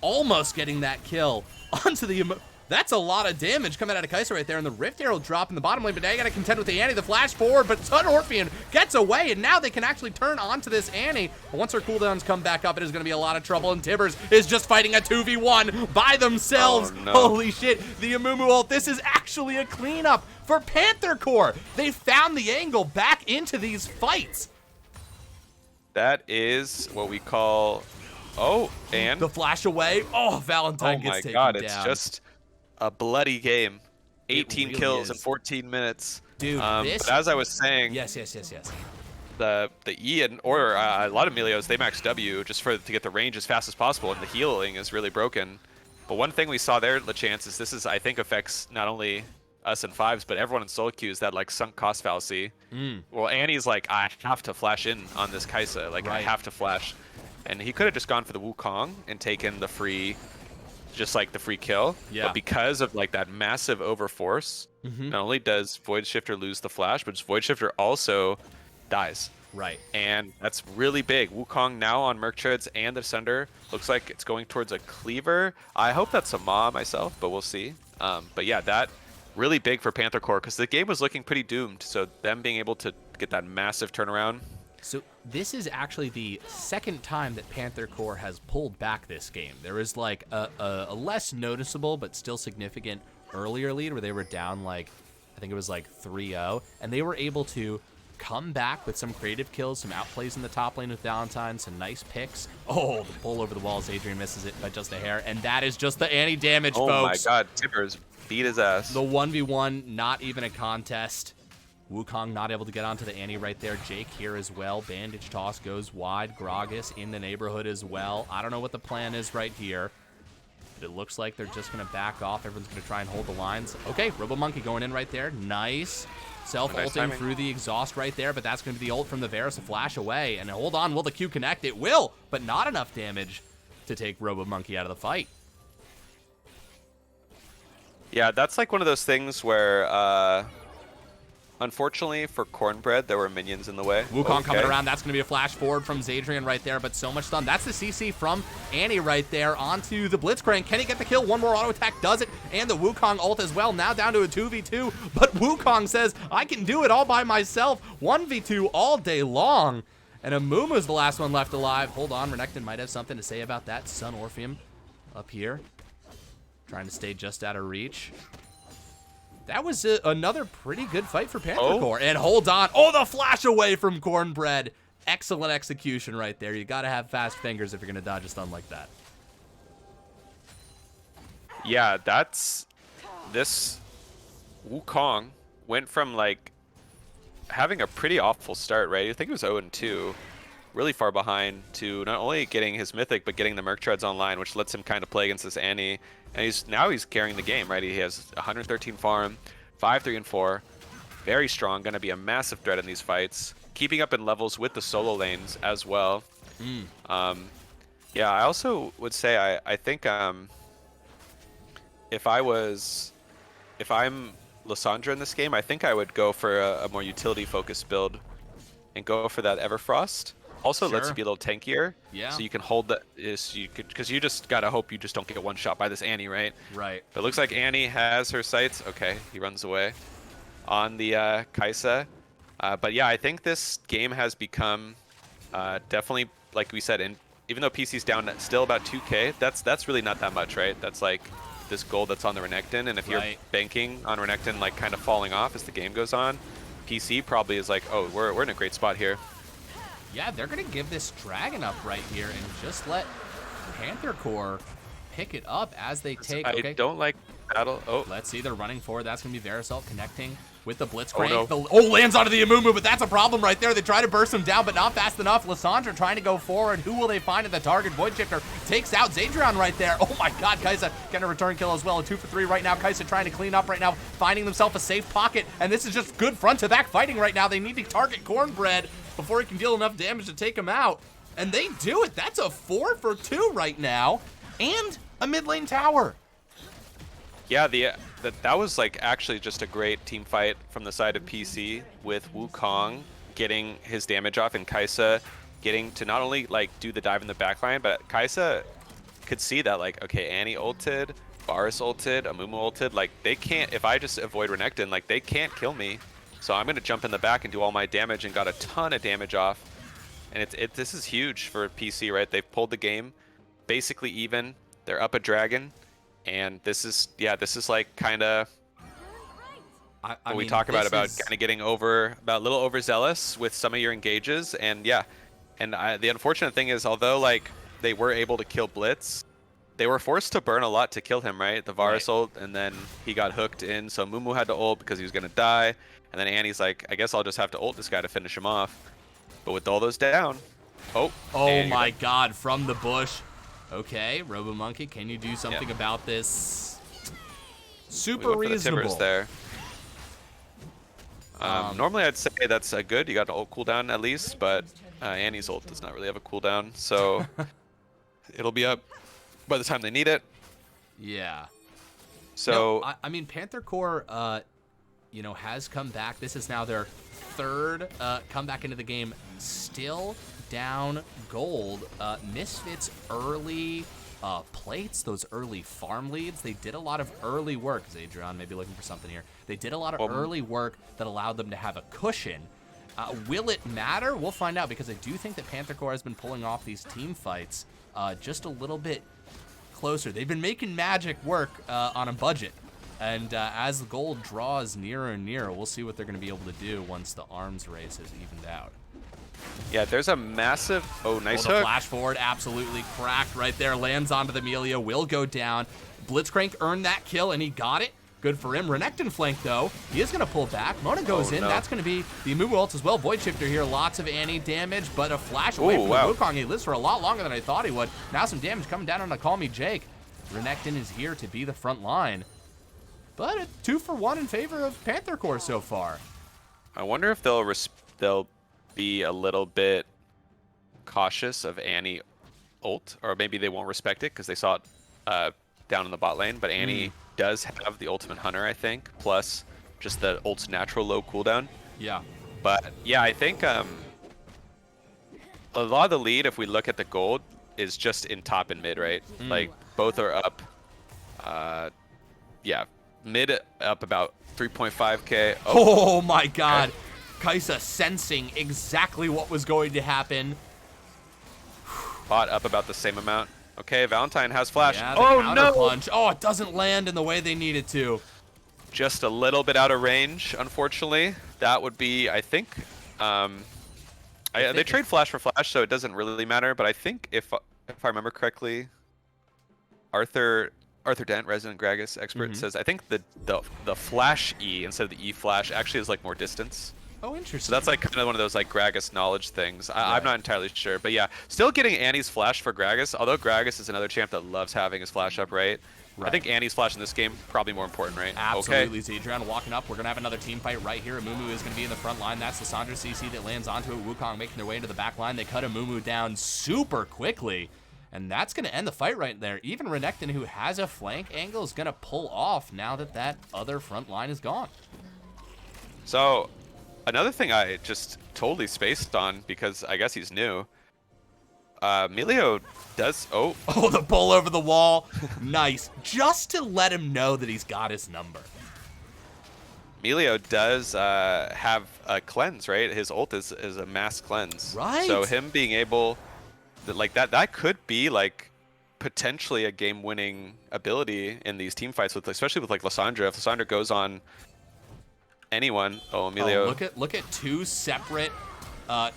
almost getting that kill onto the. That's a lot of damage coming out of Kai'Sa right there, and the Rift Arrow drop in the bottom lane, but now you gotta contend with the Annie, the flash forward, but Sun Orpheon gets away, and now they can actually turn onto this Annie. But once her cooldowns come back up, it is gonna be a lot of trouble, and Tibbers is just fighting a 2v1 by themselves. Oh, no. Holy shit, the Amumu ult, this is actually a cleanup for Panther Corp. They found the angle back into these fights. That is what we call, and the flash away. Oh, Valentine gets taken down. Oh my god, it's just a bloody game. 18 really kills in 14 minutes. Dude, but as I was saying, yes. The E or a lot of Emilios, they max W just to get the range as fast as possible, and the healing is really broken. But one thing we saw there, LeChance, is this is I think affects not only us in fives, but everyone in solo queues, that like sunk cost fallacy. Well, Annie's like, I have to flash in on this Kai'Sa, like I have to flash, and he could have just gone for the Wukong and taken the free. Just like the free kill, but because of like that massive overforce, not only does Void Shifter lose the flash, but Void Shifter also dies. Right. And that's really big. Wukong now on Merc Treads and the Sunder. Looks like it's going towards a cleaver. I hope that's a Maw myself, but we'll see. But yeah, that really big for Panther Corp because the game was looking pretty doomed. So them being able to get that massive turnaround. So this is actually the second time that Panther Corp has pulled back this game. There was like a less noticeable but still significant earlier lead where they were down like, I think it was like 3-0, and they were able to come back with some creative kills, some outplays in the top lane with Valentine, some nice picks. Oh, the pull over the walls. Adrian misses it by just a hair, and that is just the Annie damage, folks. Oh my god, Tippers beat his ass. The 1v1, not even a contest. Wukong not able to get onto the Annie right there. Jake here as well. Bandage toss goes wide. Gragas in the neighborhood as well. I don't know what the plan is right here, but it looks like they're just going to back off. Everyone's going to try and hold the lines. Okay, Robo Monkey going in right there. Nice. Self-ulting through the exhaust right there, but that's going to be the ult from the Varus, a flash away. And hold on, will the Q connect? It will, but not enough damage to take Robo Monkey out of the fight. Yeah, that's like one of those things where... unfortunately for Cornbread, there were minions in the way. Wukong coming around. That's going to be a flash forward from Zadrian right there, but so much stun. That's the CC from Annie right there onto the Blitzcrank. Can he get the kill? One more auto attack does it, and the Wukong ult as well. Now down to a 2v2, but Wukong says, I can do it all by myself. 1v2 all day long, and Amumu's the last one left alive. Hold on, Renekton might have something to say about that. Sun Orpheum up here. Trying to stay just out of reach. That was another pretty good fight for Panther Corp. And hold on. Oh, the flash away from Cornbread. Excellent execution right there. You got to have fast fingers if you're going to dodge a stun like that. Yeah, this Wukong went from like having a pretty awful start, right? I think it was 0-2, really far behind, to not only getting his mythic but getting the Merc Treads online, which lets him kind of play against this Annie. And he's carrying the game, right? He has 113 farm, 5, 3, and 4. Very strong, going to be a massive threat in these fights. Keeping up in levels with the solo lanes as well. Yeah, I also would say I think if I'm Lissandra in this game, I think I would go for a more utility-focused build and go for that Everfrost. Also lets you be a little tankier, so you can hold that. Because you just gotta hope you just don't get one shot by this Annie, right? Right. But it looks like Annie has her sights. Okay, he runs away on the Kai'Sa. But yeah, I think this game has become definitely, like we said, even though PC's down still about 2K, that's really not that much, right? That's like this gold that's on the Renekton, and if you're banking on Renekton like kind of falling off as the game goes on, PC probably is like, oh, we're in a great spot here. Yeah, they're going to give this Dragon up right here and just let Panther Corp pick it up as they take... I don't like battle. Oh. Let's see, they're running forward. That's going to be Verisalt connecting with the Blitzcrank. Oh, no. Lands onto the Amumu, but that's a problem right there. They try to burst him down, but not fast enough. Lissandra trying to go forward. Who will they find at the target? Void Shifter takes out Zadrian right there. Oh my god, Kai'Sa getting a return kill as well. A 2 for 3 right now. Kai'Sa trying to clean up right now, finding themselves a safe pocket, and this is just good front-to-back fighting right now. They need to target Cornbread before he can deal enough damage to take him out. And they do it. That's a 4 for 2 right now. And a mid lane tower. Yeah, that was like actually just a great team fight from the side of PC, with Wukong getting his damage off and Kai'Sa getting to not only like do the dive in the backline, but Kai'Sa could see that like, okay, Annie ulted, Varus ulted, Amumu ulted, like they can't, if I just avoid Renekton, like they can't kill me. So I'm gonna jump in the back and do all my damage, and got a ton of damage off. And this is huge for PC, right? They've pulled the game basically even. They're up a dragon, and this is like kind of what we talk about kind of getting a little overzealous with some of your engages. And yeah, and the unfortunate thing is, although like they were able to kill Blitz, they were forced to burn a lot to kill him, right? The Varus ult, and then he got hooked in, so Mumu had to ult because he was gonna die. And then Annie's like, I guess I'll just have to ult this guy to finish him off. But with all those down, oh my god, from the bush. Okay, RoboMonkey, can you do something about this? Super reasonable. There. Normally I'd say that's good. You got an ult cooldown at least, but Annie's ult does not really have a cooldown, so it'll be up by the time they need it. Yeah. So no, I mean, Panther Corp, you know, has come back. This is now their third comeback into the game. Still down gold. Misfits early plates, those early farm leads, they did a lot of early work. Zadrian may be looking for something here. They did a lot of early work that allowed them to have a cushion. Will it matter? We'll find out, because I do think that Panther Corp has been pulling off these team fights just a little bit closer. They've been making magic work on a budget. And as the gold draws nearer and nearer, we'll see what they're going to be able to do once the arms race is evened out. Yeah, there's a massive... Oh, nice hook. Flash forward, absolutely cracked right there. Lands onto the Amelia, will go down. Blitzcrank earned that kill, and he got it. Good for him. Renekton flank, though. He is going to pull back. Mona goes in. No. That's going to be the Amumu ult as well. Void Shifter here. Lots of Annie damage, but a flash away from the Wukong. He lives for a lot longer than I thought he would. Now some damage coming down on the Call Me Jake. Renekton is here to be the front line. But a 2 for 1 in favor of Panther Corp so far. I wonder if they'll be a little bit cautious of Annie ult, or maybe they won't respect it because they saw it down in the bot lane. But Annie does have the ultimate hunter, I think, plus just the ult's natural low cooldown. Yeah. But yeah, I think a lot of the lead, if we look at the gold, is just in top and mid, right? Like both are up. Yeah. Mid up about 3.5k. Oh my god. Kai'Sa sensing exactly what was going to happen. Bot up about the same amount. Okay, Valentine has flash. Yeah, Oh no! punch. Oh, it doesn't land in the way they need it to. Just a little bit out of range, unfortunately. That would be, I think. They trade flash for flash, so it doesn't really matter. But I think if I remember correctly, Arthur Dent, resident Gragas expert, says I think the flash E instead of the E flash actually is like more distance. Oh, interesting. So that's like kind of one of those like Gragas knowledge things. I'm not entirely sure, but yeah, still getting Annie's flash for Gragas. Although Gragas is another champ that loves having his flash up, right? I think Annie's flash in this game probably more important, right? Absolutely, okay. Zadrian walking up. We're gonna have another team fight right here. Amumu is gonna be in the front line. That's the Sandra CC that lands onto it. Wukong making their way into the back line. They cut Amumu down super quickly. And that's going to end the fight right there. Even Renekton, who has a flank angle, is going to pull off now that that other front line is gone. So, another thing I just totally spaced on, because I guess he's new, Milio does... Oh, the pull over the wall. Nice. Just to let him know that he's got his number. Milio does have a cleanse, right? His ult is a mass cleanse. Right. So him being able... Like that could be like potentially a game-winning ability in these team fights, with especially with like Lissandra. If Lissandra goes on anyone, Emilio. Oh, look at two separate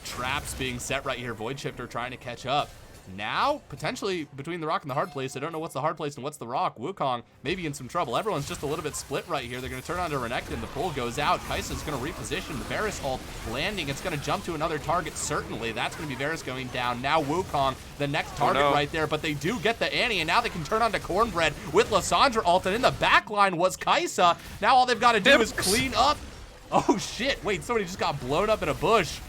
traps being set right here. Void Shifter trying to catch up. Now, potentially, between the rock and the hard place, I don't know what's the hard place and what's the rock. Wukong maybe in some trouble. Everyone's just a little bit split right here. They're going to turn on to Renekton. The pull goes out. Kai'Sa's going to reposition. The Varus ult landing. It's going to jump to another target, certainly. That's going to be Varus going down. Now Wukong, the next target right there. But they do get the Annie, and now they can turn on to Cornbread with Lissandra ult. And in the back line was Kai'Sa. Now all they've got to do is clean up. Oh, shit. Wait, somebody just got blown up in a bush.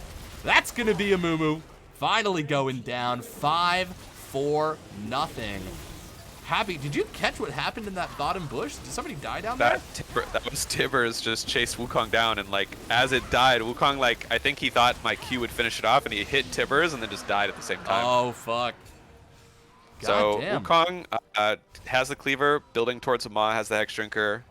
That's going to be Amumu. Finally going down, 5-4-0. Happy, did you catch what happened in that bottom bush? Did somebody die down there? That was Tibbers just chased Wukong down, and like as it died, Wukong, like I think he thought my Q would finish it off, and he hit Tibbers and then just died at the same time. Oh fuck. So Wukong has the cleaver, building towards Ma, has the Hex Drinker.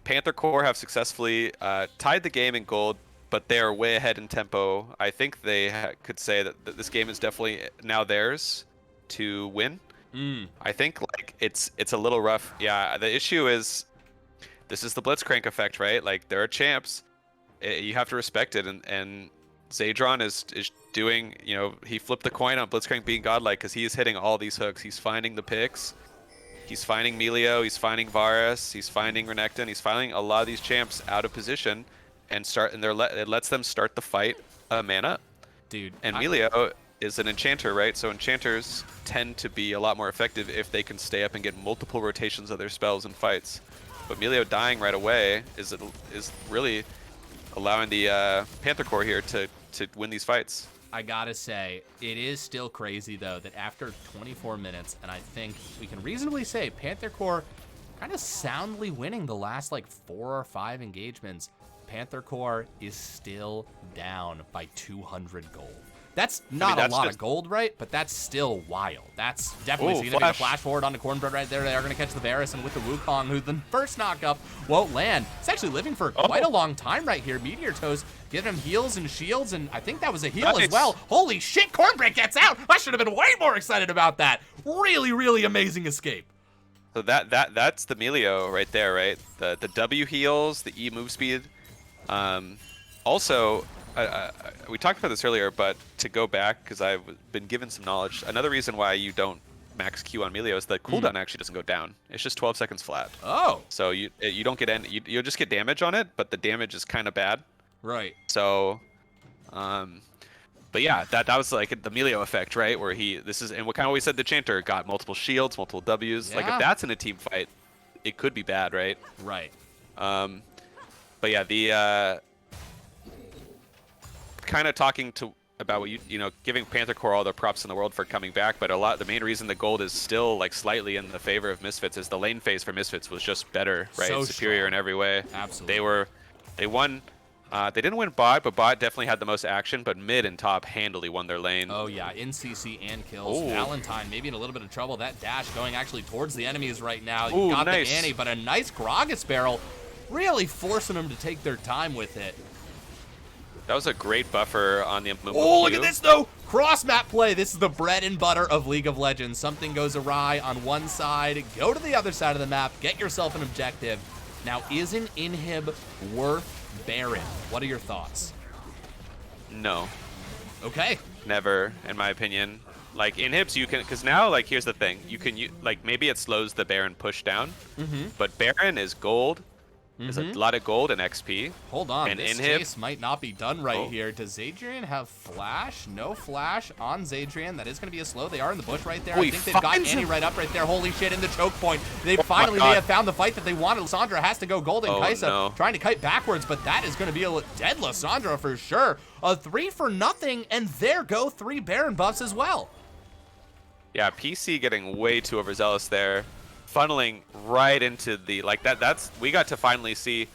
Panther Corp have successfully tied the game in gold, but they are way ahead in tempo. I think they could say that this game is definitely now theirs to win. I think like it's a little rough. Yeah, the issue is this is the Blitzcrank effect, right? Like there are champs, you have to respect it, and Zadron is doing, you know, he flipped the coin on Blitzcrank being godlike because he is hitting all these hooks. He's finding the picks. He's finding Milio. He's finding Varus. He's finding Renekton. He's finding a lot of these champs out of position. And it lets them start the fight man up. Dude. And Milio is an enchanter, right? So enchanters tend to be a lot more effective if they can stay up and get multiple rotations of their spells in fights. But Milio dying right away is really allowing the Panther Corp here to win these fights. I gotta say, it is still crazy though that after 24 minutes, and I think we can reasonably say Panther Corp kind of soundly winning the last like 4 or 5 engagements. Panther Corp is still down by 200 gold. That's not a lot of gold, right? But that's still wild. That's definitely going to be a flash forward onto Cornbread right there. They are going to catch the Varus, and with the Wukong, who the first knock-up won't land. It's actually living for quite a long time right here. Meteor Toes giving him heals and shields, and I think that was a heal as well. Holy shit, Cornbread gets out! I should have been way more excited about that. Really, really amazing escape. So that's the Milio right there, right? The W heals, the E move speed. Also, we talked about this earlier, but to go back, because I've been given some knowledge, another reason why you don't max Q on Milio is that cooldown actually doesn't go down. It's just 12 seconds flat. Oh. So you don't get any, you'll just get damage on it, but the damage is kind of bad. Right. So, but yeah, that was like the Milio effect, right? Where and what kind of we said the Chanter got multiple shields, multiple Ws. Yeah. Like if that's in a team fight, it could be bad, right? Right. But yeah, the kind of talking about what you know, giving Panther Corp all the props in the world for coming back, but the main reason the gold is still like slightly in the favor of Misfits is the lane phase for Misfits was just better, right? So superior in every way. Absolutely. They won. They didn't win bot, but bot definitely had the most action, but mid and top handily won their lane. Oh yeah, in CC and kills. Ooh. Valentine maybe in a little bit of trouble. That dash going actually towards the enemies right now. You got nice. The Annie, but a nice Gragas barrel, really forcing them to take their time with it. That was a great buffer on the Amumu. Oh, look at this though! Cross-map play. This is the bread and butter of League of Legends. Something goes awry on one side, go to the other side of the map, get yourself an objective. Now, isn't Inhib worth Baron? What are your thoughts? No. Okay. Never, in my opinion. Like, Inhibs, you can, because now, like, here's the thing. You can, like, maybe it slows the Baron push down, but Baron is gold. There's a lot of gold and XP. Hold on, and this Inhib chase might not be done right here. Does Zadrian have flash? No flash on Zadrian. That is going to be a slow. They are in the bush right there. I think they've got Annie right up right there. Holy shit, in the choke point. They finally may have found the fight that they wanted. Lissandra has to go gold, and Kaisa trying to kite backwards, but that is going to be a dead Lissandra for sure. A 3 for nothing, and there go 3 Baron buffs as well. Yeah, PC getting way too overzealous there. Funneling right into the, like, that's we got to finally see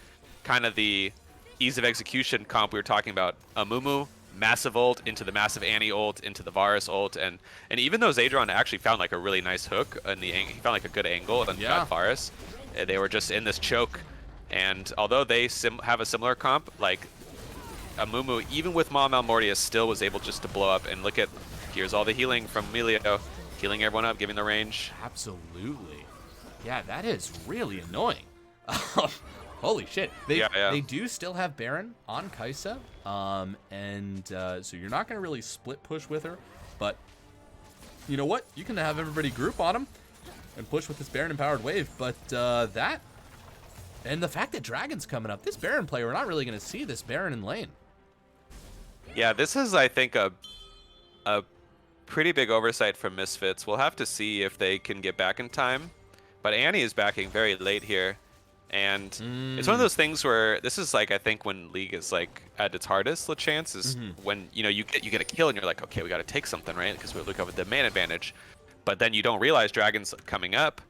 kind of the ease of execution comp we were talking about. Amumu, massive ult into the massive Annie ult into the Varus ult, and even though Zadron actually found like a really nice hook and he found like a good angle and got Varus, they were just in this choke. And although they have a similar comp, like Amumu, even with Ma Malmortius, still was able just to blow up. And look at, here's all the healing from Emilio, healing everyone up, giving the range. Absolutely. Yeah, that is really annoying. Holy shit. They do still have Baron on Kaisa. So you're not going to really split push with her. But you know what? You can have everybody group on him and push with this Baron-empowered wave. But that, and the fact that Dragon's coming up, this Baron play, we're not really going to see this Baron in lane. Yeah, this is, I think, a pretty big oversight from Misfits. We'll have to see if they can get back in time. But Annie is backing very late here, and it's one of those things where this is like, I think when League is like at its hardest, the chance is when you get a kill and you're like, okay, we got to take something, right? Because we look over the man advantage, but then you don't realize Dragon's coming up,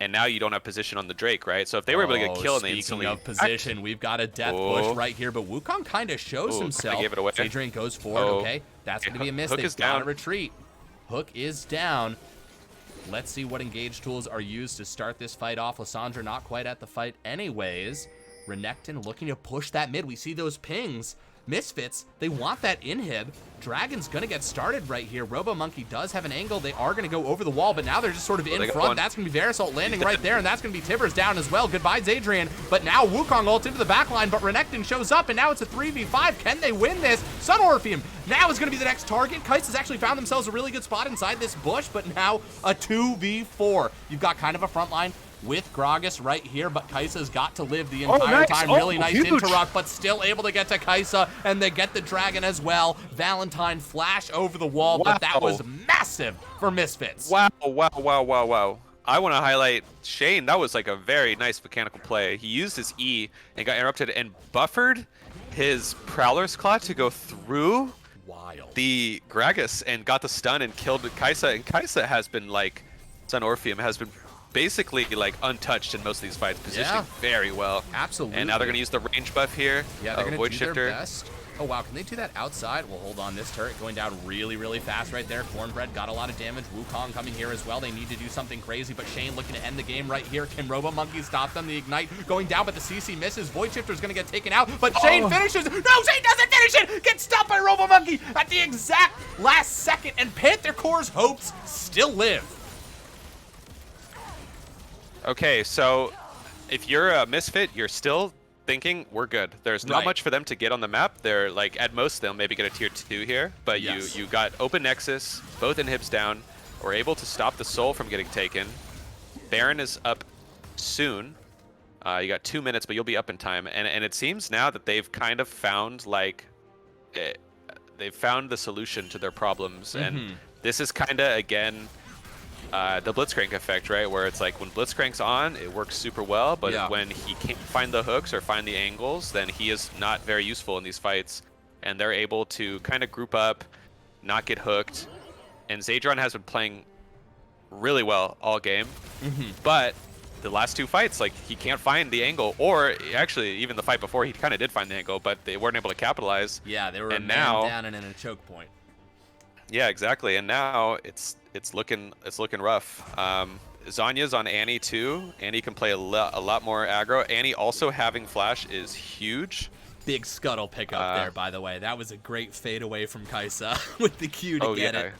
and now you don't have position on the Drake, right? So if they were able to get killed, and they speaking of position, we've got a death push right here, but Wukong kind of shows himself. Gave it away. Adrian goes forward. Okay, that's going to be a miss. They've got to retreat. Hook is down. Let's see what engage tools are used to start this fight off. Lissandra not quite at the fight anyways. Renekton looking to push that mid. We see those pings. Misfits, they want that inhib. Dragon's gonna get started right here. RoboMonkey does have an angle. They are gonna go over the wall, but now they're just sort of in front. That's gonna be Verisalt landing right there, and that's gonna be Tibbers down as well. Goodbye, Zadrian. But now Wukong ult into the back line, but Renekton shows up, and now it's a 3v5. Can they win this? Sun Orpheum now is gonna be the next target. Kai's has actually found themselves a really good spot inside this bush, but now a 2v4. You've got kind of a front line with Gragas right here, but Kai'Sa's got to live the entire time. Really nice interrupt, but still able to get to Kaisa, and they get the dragon as well. Valentine flash over the wall, but that was massive for Misfits. Wow. I want to highlight Shane. That was like a very nice mechanical play. He used his E and got interrupted and buffered his Prowler's Claw to go through the Gragas and got the stun and killed Kaisa. And Kaisa has been like, Sun Orpheum has been basically like untouched in most of these fights, positioning very well. Absolutely. And now they're going to use the range buff here. Yeah, they're going to do their best. Oh, wow. Can they do that outside? Well, hold on. This turret going down really, really fast right there. Cornbread got a lot of damage. Wukong coming here as well. They need to do something crazy, but Shane looking to end the game right here. Can RoboMonkey stop them? The Ignite going down, but the CC misses. Void Shifter's going to get taken out, but Shane finishes. No, Shane doesn't finish it! Gets stopped by RoboMonkey at the exact last second, and Panther Core's hopes still live. Okay, so if you're a Misfit, you're still thinking we're good. There's not much for them to get on the map. They're like, at most they'll maybe get a tier 2 here, but you got open Nexus, both inhibs down, we're able to stop the soul from getting taken. Baron is up soon. You got 2 minutes, but you'll be up in time. And it seems now that they've kind of found like, they've found the solution to their problems. And this is kind of, again, the Blitzcrank effect, right? Where it's like when Blitzcrank's on, it works super well, but when he can't find the hooks or find the angles, then he is not very useful in these fights. And they're able to kind of group up, not get hooked. And Zadron has been playing really well all game, but the last 2 fights, like, he can't find the angle, or actually even the fight before, he kind of did find the angle, but they weren't able to capitalize. Yeah, they were a man down and in a choke point. Yeah, exactly. And now it's looking rough. Zanya's on Annie too. Annie can play a lot more aggro. Annie also having flash is huge. Big scuttle pickup there, by the way. That was a great fade away from Kaisa with the Q to get it.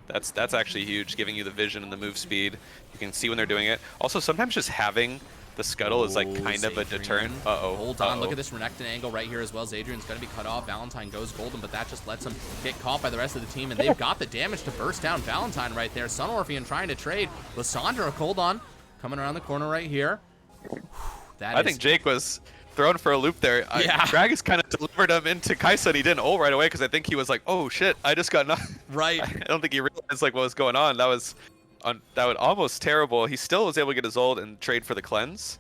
That's actually huge, giving you the vision and the move speed. You can see when they're doing it. Also, sometimes just having the scuttle is like kind of a deterrent. Hold on, look at this Renekton angle right here as well. Adrian's going to be cut off. Valentine goes golden, but that just lets him get caught by the rest of the team, and they've got the damage to burst down Valentine right there. Sun Orpheon trying to trade. Lissandra, hold on, coming around the corner right here. I think Jake was thrown for a loop there. Yeah. Gragas kind of delivered him into Kaisa, and he didn't ult right away because I think he was like, oh shit, I just got knocked. Right. I don't think he realized like what was going on. That was almost terrible. He still was able to get his ult and trade for the cleanse.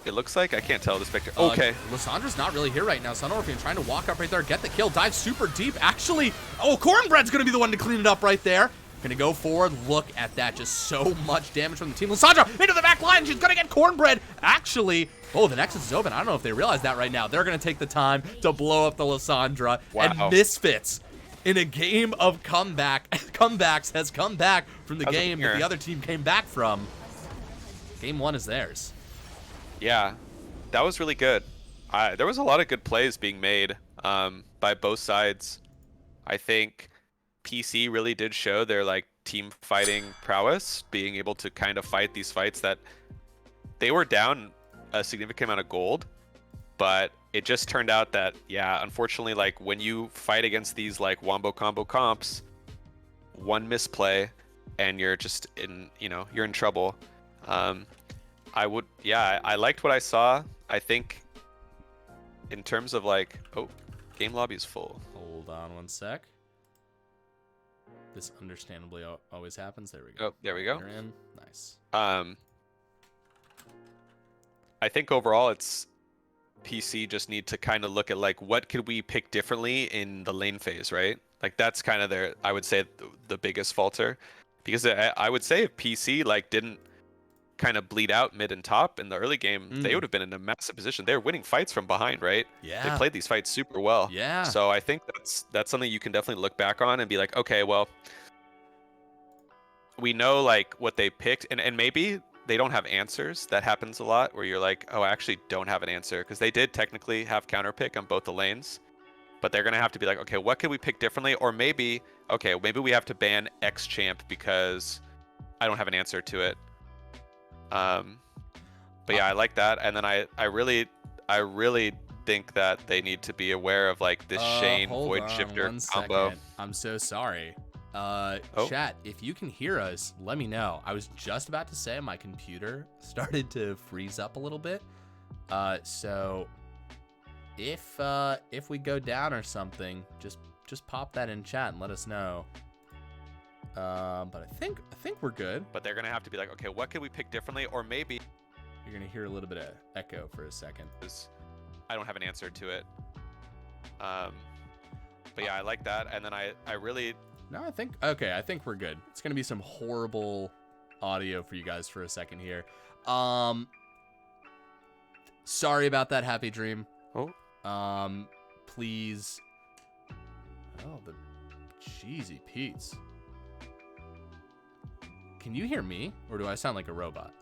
It looks like, I can't tell this picture. Okay. Lissandra's not really here right now. Sun Orpheon trying to walk up right there, get the kill, dive super deep. Actually, Cornbread's going to be the one to clean it up right there. Gonna go forward. Look at that. Just so much damage from the team. Lissandra into the back line. She's gonna get Cornbread. Actually, the Nexus is open. I don't know if they realize that right now. They're gonna take the time to blow up the Lissandra. Wow. And Misfits, in a game of comebacks, has come back from the game that the other team came back from. Game 1 is theirs. Yeah, that was really good. There was a lot of good plays being made by both sides. I think PC really did show their like team fighting prowess, being able to kind of fight these fights that they were down a significant amount of gold, but it just turned out that, yeah, unfortunately, like when you fight against these like wombo combo comps, one misplay and you're just in, you're in trouble. I liked what I saw. I think in terms of like, game lobby is full. Hold on one sec. This understandably always happens. There we go. Oh, there we go. You're in. Nice. I think overall it's PC just need to kind of look at like what could we pick differently in the lane phase, right? Like that's kind of I would say the biggest falter, because I would say if PC like didn't kind of bleed out mid and top in the early game, they would have been in a massive position. They're winning fights from behind, right? Yeah. They played these fights super well. Yeah. So I think that's something you can definitely look back on and be like, okay, well, we know like what they picked, and maybe they don't have answers. That happens a lot where you're like, oh, I actually don't have an answer, because they did technically have counter pick on both the lanes, but they're gonna have to be like, okay, what could we pick differently? Or maybe we have to ban X champ because I don't have an answer to it. But yeah, I like that. And then I really think that they need to be aware of like this Shane Void Shifter combo. I'm so sorry. Chat, if you can hear us, let me know. I was just about to say my computer started to freeze up a little bit. So if we go down or something, just pop that in chat and let us know. But I think we're good. But they're gonna have to be like, okay, what could we pick differently? Or maybe you're gonna hear a little bit of echo for a second. I don't have an answer to it. But yeah, I like that. And then I think we're good. It's gonna be some horrible audio for you guys for a second here. Sorry about that, Happy Dream. Please. Oh, the cheesy Pete's. Can you hear me, or do I sound like a robot?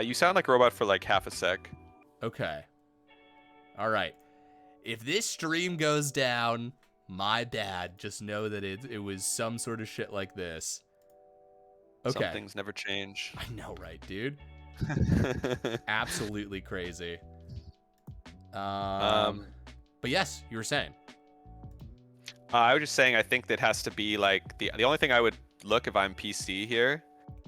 You sound like a robot for like half a sec. Okay. All right. If this stream goes down, my bad. Just know that it was some sort of shit like this. Okay. Some things never change. I know, right, dude? Absolutely crazy. But yes, you were saying. I was just saying, I think that has to be like the only thing I would look if I'm PC here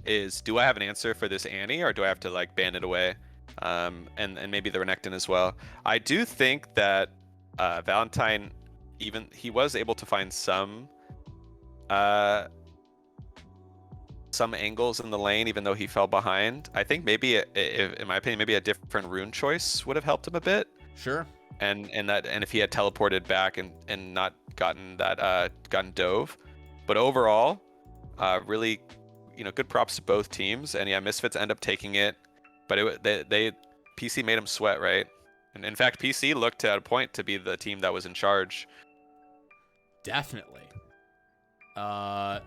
is, do I have an answer for this Annie, or do I have to like ban it away? And maybe the Renekton as well. I do think that Valentine, he was able to find some angles in the lane, even though he fell behind. I think maybe, in my opinion, maybe a different rune choice would have helped him a bit. Sure. And if he had teleported back and not gotten dove. But overall, really, good props to both teams. And yeah, Misfits end up taking it, but PC made him sweat, right? And in fact, PC looked at a point to be the team that was in charge. Definitely. No,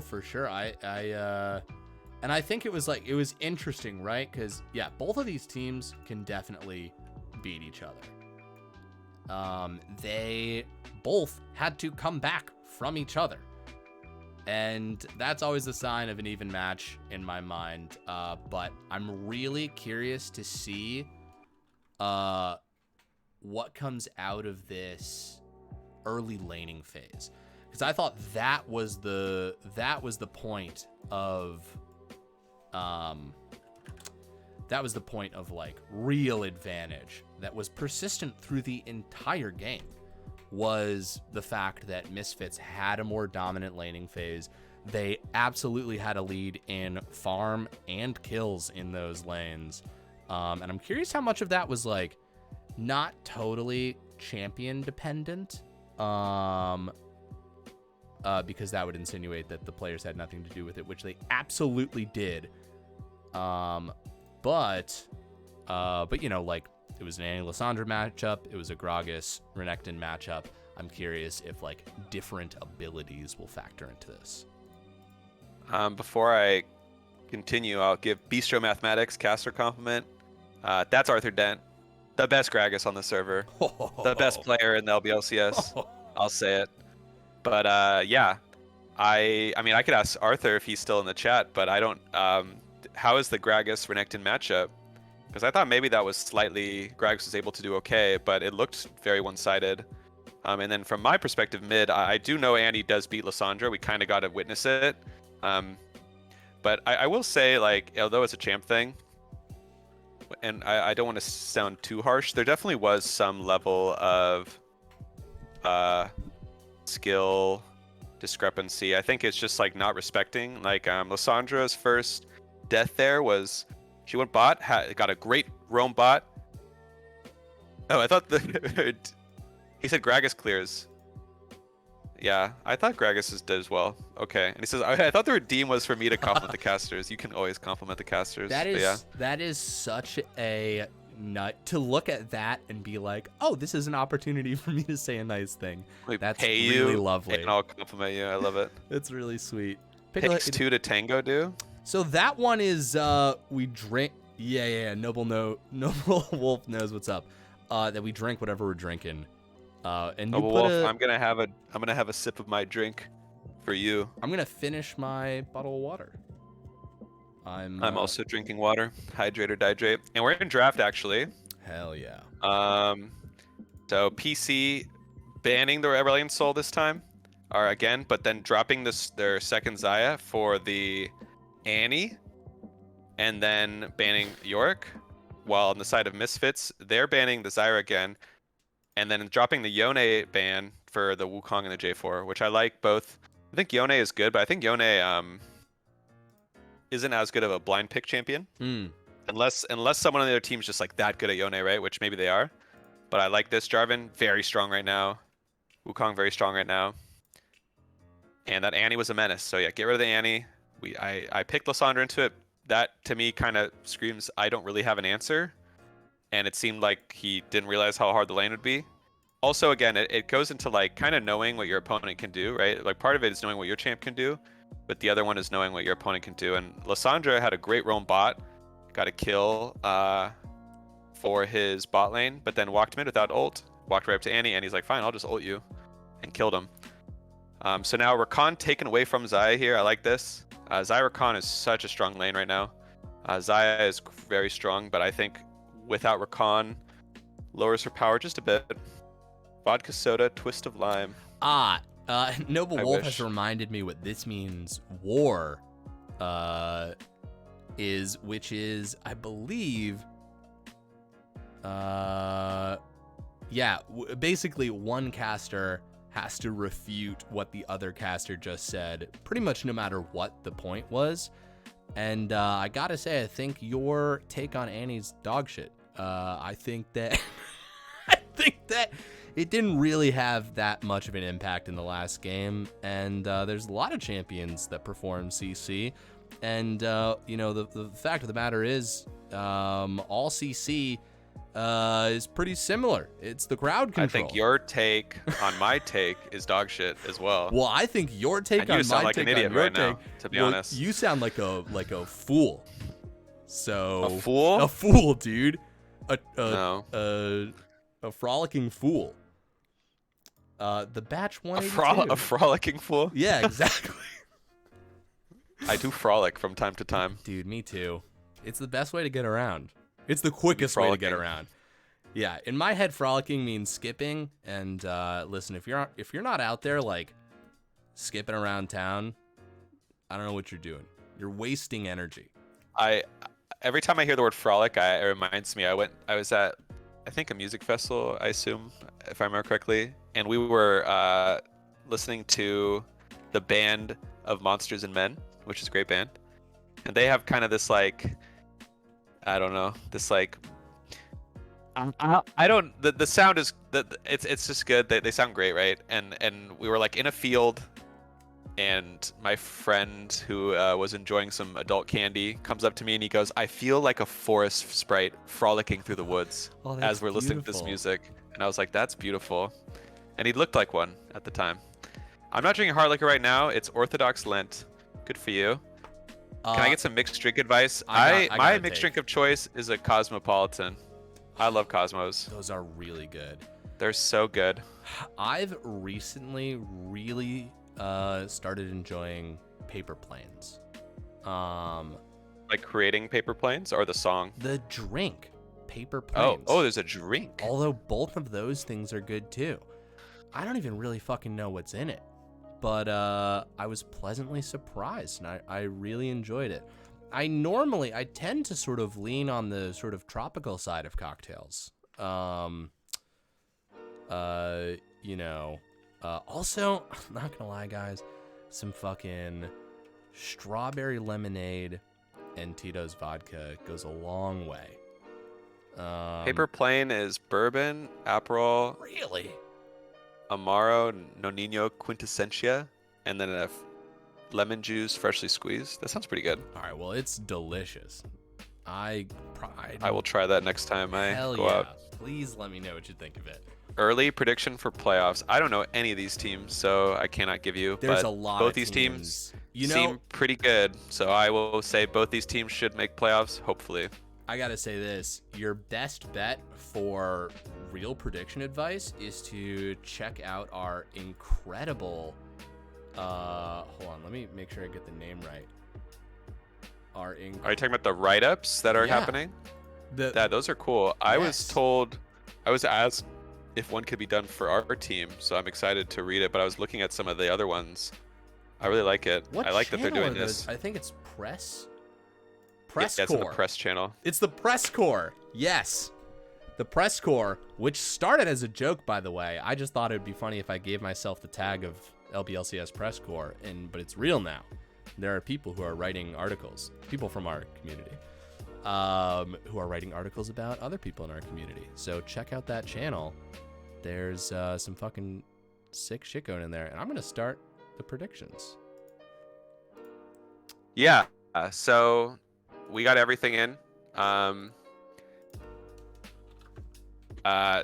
for sure. And I think it was interesting, right? Because yeah, both of these teams can definitely beat each other. They both had to come back from each other. And that's always the sign of an even match in my mind. But I'm really curious to see what comes out of this early laning phase. Because I thought that was the point of like real advantage that was persistent through the entire game, was the fact that Misfits had a more dominant laning phase. They absolutely had a lead in farm and kills in those lanes. And I'm curious how much of that was like not totally champion dependent, because that would insinuate that the players had nothing to do with it, which they absolutely did. But you know, like, it was an Annie Lissandra matchup. It was a Gragas Renekton matchup. I'm curious if like different abilities will factor into this. Before I continue, I'll give Bistro Mathematics caster compliment. That's Arthur Dent, the best Gragas on the server, the best player in the LBLCS. I'll say it. But yeah, I mean, I could ask Arthur if he's still in the chat, but I don't. How is the Gragas Renekton matchup? Because I thought maybe that was slightly, Gragas was able to do okay, but it looked very one-sided. And then from my perspective, mid, I do know Annie does beat Lissandra. We kind of got to witness it. But I will say, like, although it's a champ thing, and I don't want to sound too harsh, there definitely was some level of skill discrepancy. I think it's just like not respecting. Like Lissandra's first death there was, she went bot, got a great roam bot. Oh, I thought he said Gragas clears. Yeah, I thought Gragas did as well. Okay, and he says I thought the redeem was for me to compliment the casters. You can always compliment the casters. That is such a nut to look at that and be like, oh, this is an opportunity for me to say a nice thing. That's really lovely. And I'll compliment you. I love it. It's really sweet. Takes two to tango, do. So that one is we drink. Yeah. Noble Wolf knows what's up. That we drink whatever we're drinking. And you Wolf, I'm gonna have a sip of my drink for you. I'm gonna finish my bottle of water. I'm also drinking water. Hydrate or dihydrate. And we're in draft actually. Hell yeah. So PC banning the Aurelion Soul this time, or again, but then dropping their second Xayah for the Annie, and then banning Yorick. While on the side of Misfits, they're banning the Xayah again, and then dropping the Yone ban for the Wukong and the J4, which I like both. I think Yone is good, but I think Yone isn't as good of a blind pick champion. Unless someone on the other team is just like that good at Yone, right? Which maybe they are. But I like this. Jarvan, very strong right now. Wukong, very strong right now. And that Annie was a menace. So yeah, get rid of the Annie. I picked Lissandra into it. That to me kind of screams I don't really have an answer. And it seemed like he didn't realize how hard the lane would be. Also, again, it goes into like kind of knowing what your opponent can do, right? Like part of it is knowing what your champ can do, but the other one is knowing what your opponent can do. And Lissandra had a great roam bot, got a kill for his bot lane, but then walked mid without ult, walked right up to Annie, and he's like, fine, I'll just ult you, and killed him. So now Rakan taken away from Xayah here. I like this. Xayah Rakan is such a strong lane right now. Xayah is very strong, but I think without Rakan, lowers her power just a bit. Vodka soda, twist of lime. Noble Wolf has reminded me what this means. War, which is, I believe, basically one caster has to refute what the other caster just said, pretty much no matter what the point was. And I gotta say, I think your take on Annie's dog shit. I think that it didn't really have that much of an impact in the last game. And there's a lot of champions that perform CC. And the fact of the matter is, all CC is pretty similar. It's the crowd control. I think your take on my take is dog shit as well. Well, I think your take on my take. You sound like an idiot right now, to be honest. You sound like a fool. So a fool? A fool, dude. No. A frolicking fool. The batch 182. A frolicking fool? Yeah, exactly. I do frolic from time to time. Dude, me too. It's the best way to get around. It's the quickest way to get around. Yeah, in my head, frolicking means skipping. And listen, if you're not out there like skipping around town, I don't know what you're doing. You're wasting energy. Every time I hear the word frolic, it reminds me. I was at, I think, a music festival, I assume, if I remember correctly, and we were listening to the band of Monsters and Men, which is a great band, and they have kind of this like, I don't know, this like, I don't. The sound is it's just good. They sound great, right? And we were like in a field. And my friend who was enjoying some adult candy comes up to me and he goes, "I feel like a forest sprite frolicking through the woods as we're listening to this music." And I was like, "That's beautiful." And he looked like one at the time. I'm not drinking hard liquor right now. It's Orthodox Lent. Good for you. Can I get some mixed drink advice? My mixed drink of choice is a Cosmopolitan. I love Cosmos. Those are really good. They're so good. I've recently really started enjoying Paper Planes. Like creating Paper Planes or the song? The drink, Paper Planes. Oh, there's a drink. Although both of those things are good too. I don't even really fucking know what's in it, but I was pleasantly surprised and I really enjoyed it. I tend to sort of lean on the sort of tropical side of cocktails. Also, I'm not gonna lie, guys, some fucking strawberry lemonade and Tito's vodka goes a long way. Paper Plane is bourbon, Aperol, really, Amaro, Nonino Quintessencia, and then a lemon juice freshly squeezed. That sounds pretty good. All right, well, it's delicious. I will try that next time I go out. Please let me know what you think of it. Early prediction for playoffs. I don't know any of these teams, so I cannot give you. There's a lot both of these teams seem pretty good, so I will say both these teams should make playoffs, hopefully. I gotta say this: your best bet for real prediction advice is to check out our incredible. Hold on, let me make sure I get the name right. Are you talking about the write-ups that are happening? Those are cool. Yes. I was asked if one could be done for our team, so I'm excited to read it. But I was looking at some of the other ones. I really like it. I like that they're doing this. I think it's Press Yeah, it's on the Press channel. It's the Press Corps. Yes. The Press Corps, which started as a joke, by the way. I just thought it would be funny if I gave myself the tag of LBLCS Press Corps, but it's real now. There are people who are writing articles, people from our community, who are writing articles about other people in our community. So check out that channel. There's some fucking sick shit going in there. And I'm going to start the predictions. Yeah. So we got everything in.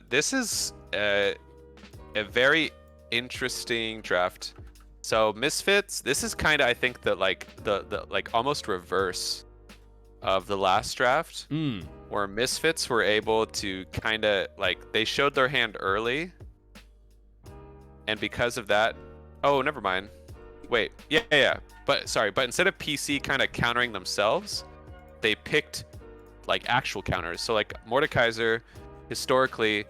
This is a very interesting draft. So Misfits, this is kind of, I think, the like almost reverse of the last draft, where Misfits were able to kind of like, they showed their hand early, and because of that, oh, never mind. Wait, yeah. But instead of PC kind of countering themselves, they picked like actual counters. So like Mordekaiser historically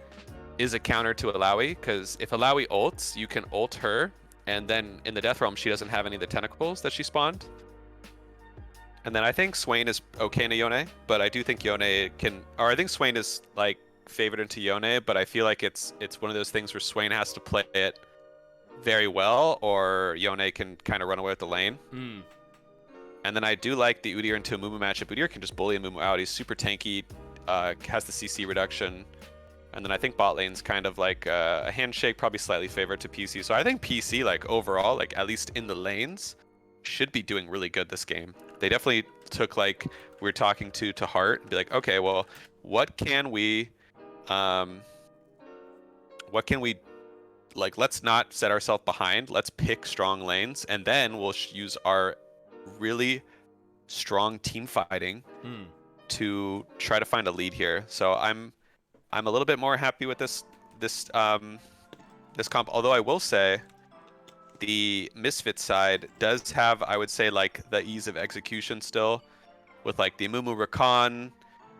is a counter to Alawi, because if Alawi ults, you can ult her, and then in the Death Realm, she doesn't have any of the tentacles that she spawned. And then I think Swain is okay into Yone, but I do think Yone can, or I think Swain is like favored into Yone, but I feel like it's one of those things where Swain has to play it very well, or Yone can kind of run away with the lane. And then I do like the Udyr into a Mumu matchup. Udyr can just bully a Mumu out. He's super tanky, has the CC reduction. And then I think bot lane's kind of like a handshake, probably slightly favored to PC. So I think PC, like overall, like at least in the lanes, should be doing really good this game. They definitely took, like we were talking to heart and be like, okay, well, what can we like, let's not set ourselves behind. Let's pick strong lanes, and then we'll use our really strong team fighting to try to find a lead here. So I'm a little bit more happy with this comp. Although I will say, the Misfits side does have, I would say, like the ease of execution still, with like the Amumu Rakan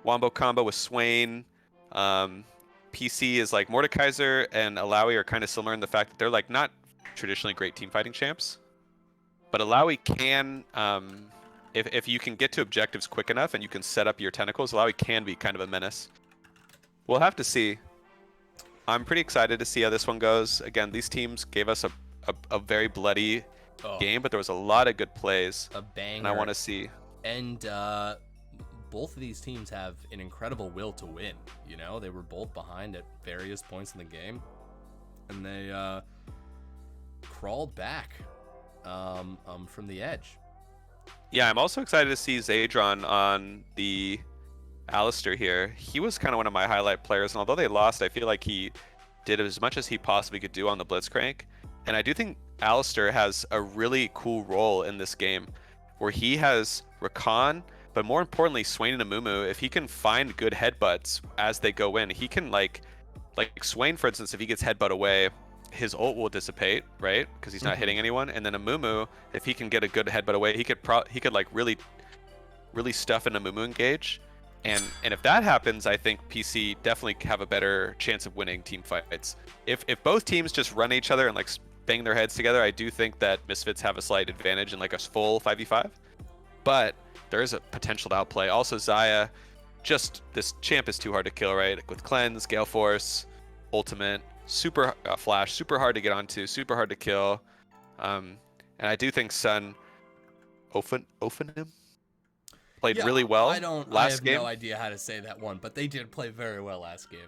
Wombo combo with Swain. PC is like Mordekaiser and Alawi are kind of similar in the fact that they're like not traditionally great team fighting champs, but Alawi can, if you can get to objectives quick enough and you can set up your tentacles, Alawi can be kind of a menace. We'll have to see. I'm pretty excited to see how this one goes. Again, these teams gave us a very bloody game, but there was a lot of good plays. A banger. And I want to see. And both of these teams have an incredible will to win. You know, they were both behind at various points in the game, and they crawled back from the edge. Yeah, I'm also excited to see Zadron on the Alistair here. He was kind of one of my highlight players, and although they lost, I feel like he did as much as he possibly could do on the Blitzcrank. And I do think Alistair has a really cool role in this game, where he has Rakan, but more importantly, Swain and Amumu. If he can find good headbutts as they go in, he can like Swain, for instance, if he gets headbutt away, his ult will dissipate, right? Because he's not hitting anyone. And then Amumu, if he can get a good headbutt away, he could like really stuff an Amumu engage. And if that happens, I think PC definitely have a better chance of winning team fights. If both teams just run each other and like bang their heads together, I do think that Misfits have a slight advantage in like a full 5v5. But there is a potential to outplay. Also, Xayah, just this champ is too hard to kill, right? With Cleanse, Gale Force, Ultimate, super Flash, super hard to get onto, super hard to kill. And I do think Sun Ophanim played really well I have no idea how to say that one, but they did play very well last game.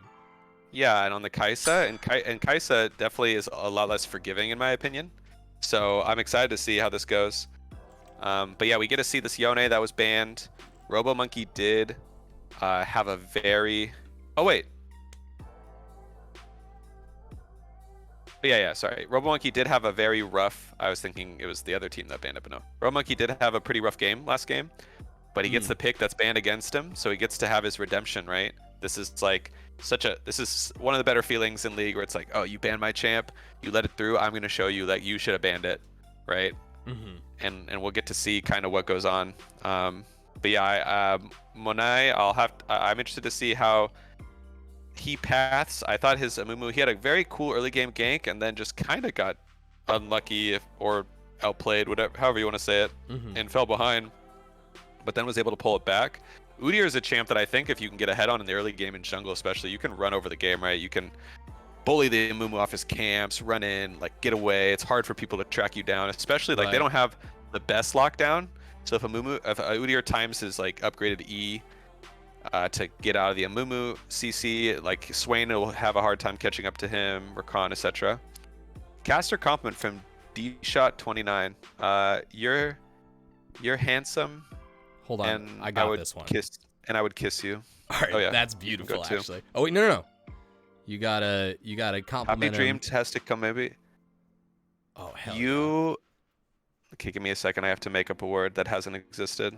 Yeah, and on the Kai'Sa, and Kai'Sa definitely is a lot less forgiving in my opinion. So I'm excited to see how this goes. But yeah, we get to see this Yone that was banned. RoboMonkey did have a very... Oh, wait. Yeah, sorry. RoboMonkey did have a very rough... I was thinking it was the other team that banned it, but no. RoboMonkey did have a pretty rough game last game, but he gets the pick that's banned against him, so he gets to have his redemption, right? This is like this is one of the better feelings in League, where it's like, oh, you banned my champ, you let it through, I'm going to show you that you should have banned it, right? And we'll get to see kind of what goes on. But yeah, Monai, I'm interested to see how he paths. I thought his Amumu, he had a very cool early game gank, and then just kind of got unlucky or outplayed, however you want to say it, and fell behind, but then was able to pull it back. Udyr is a champ that I think if you can get ahead on in the early game in jungle especially, you can run over the game, right? You can bully the Amumu off his camps, run in, like get away. It's hard for people to track you down, especially like they don't have the best lockdown. So if Udyr times his like upgraded E to get out of the Amumu CC, like Swain will have a hard time catching up to him, Rakan, etc. Caster compliment from DShot29. You're handsome. Hold on, I got this one. I would kiss you. All right, yeah. That's beautiful, actually. Oh wait, no. You gotta compliment Happy dream has to come, maybe. Oh hell. Okay, give me a second. I have to make up a word that hasn't existed.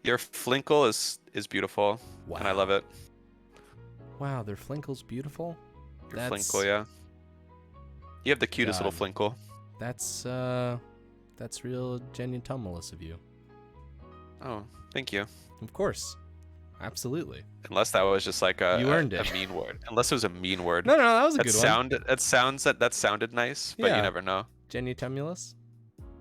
Your flinkle is beautiful, and I love it. Wow, their flinkle's beautiful. Your flinkle, yeah. You have the cutest little flinkle. That's real genuine tumulus of you. Oh, thank you. Of course. Absolutely. Unless that was just like a mean word. Unless it was a mean word. No, that was a good one. That sounded nice, but you never know. Genutumulus?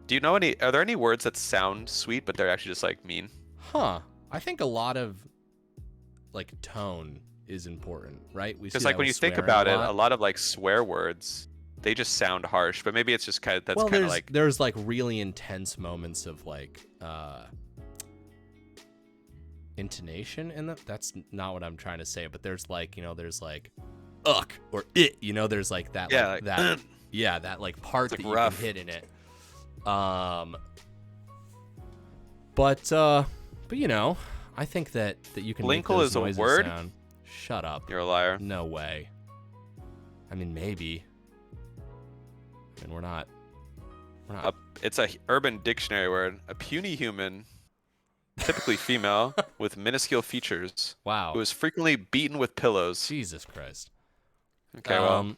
Do you know are there any words that sound sweet, but they're actually just like mean? Huh. I think a lot of like tone is important, right? Because like when you think about it, a lot of like swear words, they just sound harsh, but maybe it's just kind of like there's like really intense moments of like intonation in that's not what I'm trying to say, but there's like, there's like uck or it, there's like that that like part that rough. You can hit in it. But I think that you can Blinkle make those is a word? Sound. Shut up. You're a liar. No way. I mean, maybe. I mean, we're not It's a Urban Dictionary word. A puny human, typically female, with minuscule features. Wow. Who is frequently beaten with pillows. Jesus Christ. Okay, well.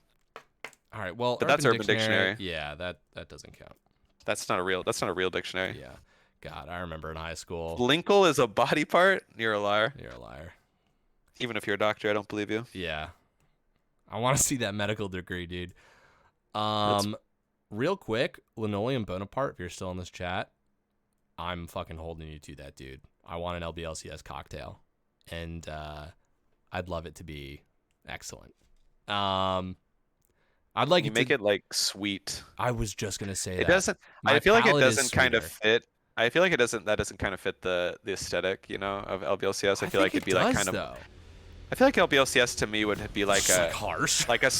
All right, well, but that's Urban Dictionary. Yeah, that doesn't count. That's not a real dictionary. Yeah. God, I remember in high school. Linkle is a body part? You're a liar. You're a liar. Even if you're a doctor, I don't believe you. Yeah. I want to see that medical degree, dude. Real quick, Linoleum Bonaparte, if you're still in this chat, I'm fucking holding you to that, dude. I want an LBLCS cocktail, and I'd love it to be excellent. I'd like you make it like sweet. I was just gonna say it that. doesn't. I feel like it doesn't kind of fit. I feel like it doesn't. That doesn't kind of fit the aesthetic, you know, of LBLCS. I feel like it'd be like kind of. Though. I feel like LBLCS to me would be like a harsh, like a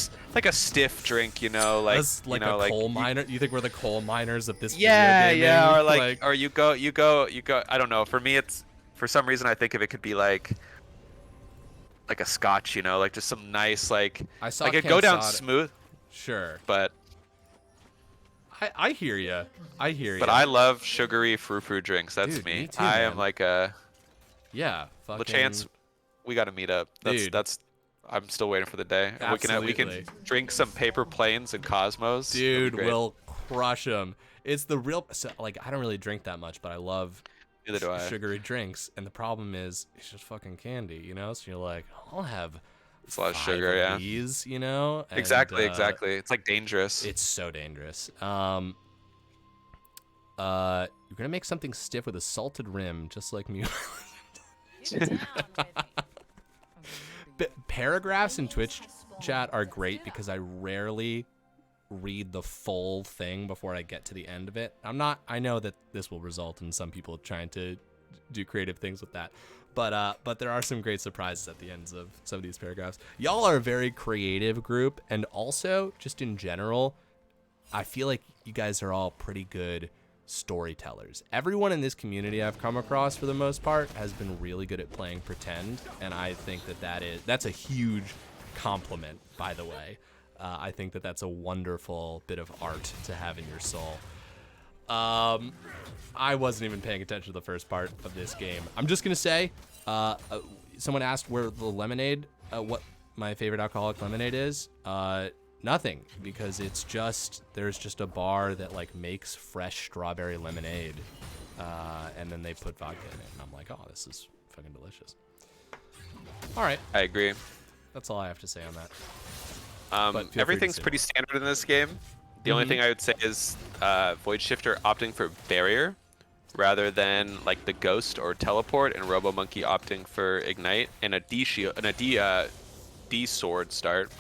stiff drink, you know, like like a coal miner. You think we're the coal miners of this? Yeah, or like, or you go. I don't know. For me, it's for some reason I think of it could be like a scotch, you know, like just some nice like it go down smooth. Sure, but I hear you. But I love sugary frou-frou drinks. That's Dude, me. Too, I man. am like a fucking... LeChance, we got to meet up. That's I'm still waiting for the day. Absolutely. We can drink some paper planes and Cosmos. Dude, we'll crush them. It's the real like I don't really drink that much, but I love sugary drinks, and the problem is it's just fucking candy, you know? So you're like, I'll have it's a lot of sugar, yeah. These, you know? And, exactly. It's like dangerous. It's so dangerous. You're gonna make something stiff with a salted rim, just like me. Paragraphs in Twitch chat are great because I rarely read the full thing before I get to the end of it. I know that this will result in some people trying to do creative things with that. But there are some great surprises at the ends of some of these paragraphs. Y'all are a very creative group, and also just in general, I feel like you guys are all pretty good storytellers. Everyone in this community I've come across, for the most part, has been really good at playing pretend, and I think that's a huge compliment, by the way. I think that's a wonderful bit of art to have in your soul. I wasn't even paying attention to the first part of this game. I'm just gonna say, someone asked where the lemonade, what my favorite alcoholic lemonade is. Nothing, because there's just a bar that like makes fresh strawberry lemonade, and then they put vodka in it, and I'm like, oh, this is fucking delicious. All right, I agree. That's all I have to say on that. Everything's pretty standard in this game. The only thing I would say is Void Shifter opting for Barrier rather than like the Ghost or Teleport, and Robo Monkey opting for Ignite and a D shield and a D sword start.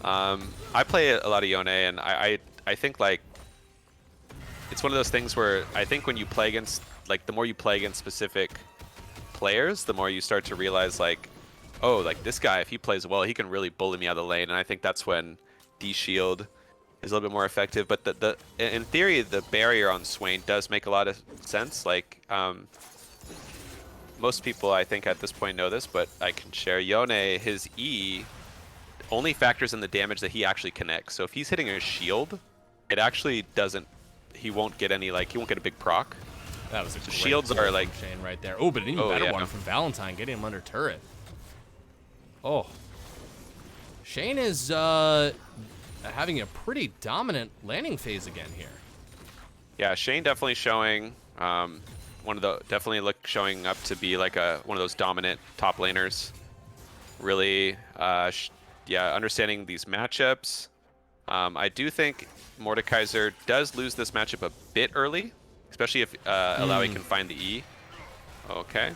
I play a lot of Yone, and I think like it's one of those things where I think when you play against, like, the more you play against specific players, the more you start to realize like, oh, like this guy, if he plays well, he can really bully me out of the lane, and I think that's when D shield is a little bit more effective. But in theory, the barrier on Swain does make a lot of sense. Like, most people I think at this point know this, but I can share. Yone, his E only factors in the damage that he actually connects. So if he's hitting a shield, it actually doesn't. He won't get any, like, he won't get a big proc. That was a great shields are like Shane right there. Oh, but an even better one from Valentine, getting him under turret. Oh, Shane is having a pretty dominant landing phase again here. Yeah, Shane definitely showing showing up to be like one of those dominant top laners. Really, understanding these matchups. I do think Mordekaiser does lose this matchup a bit early, especially if Alawi can find the E. Okay.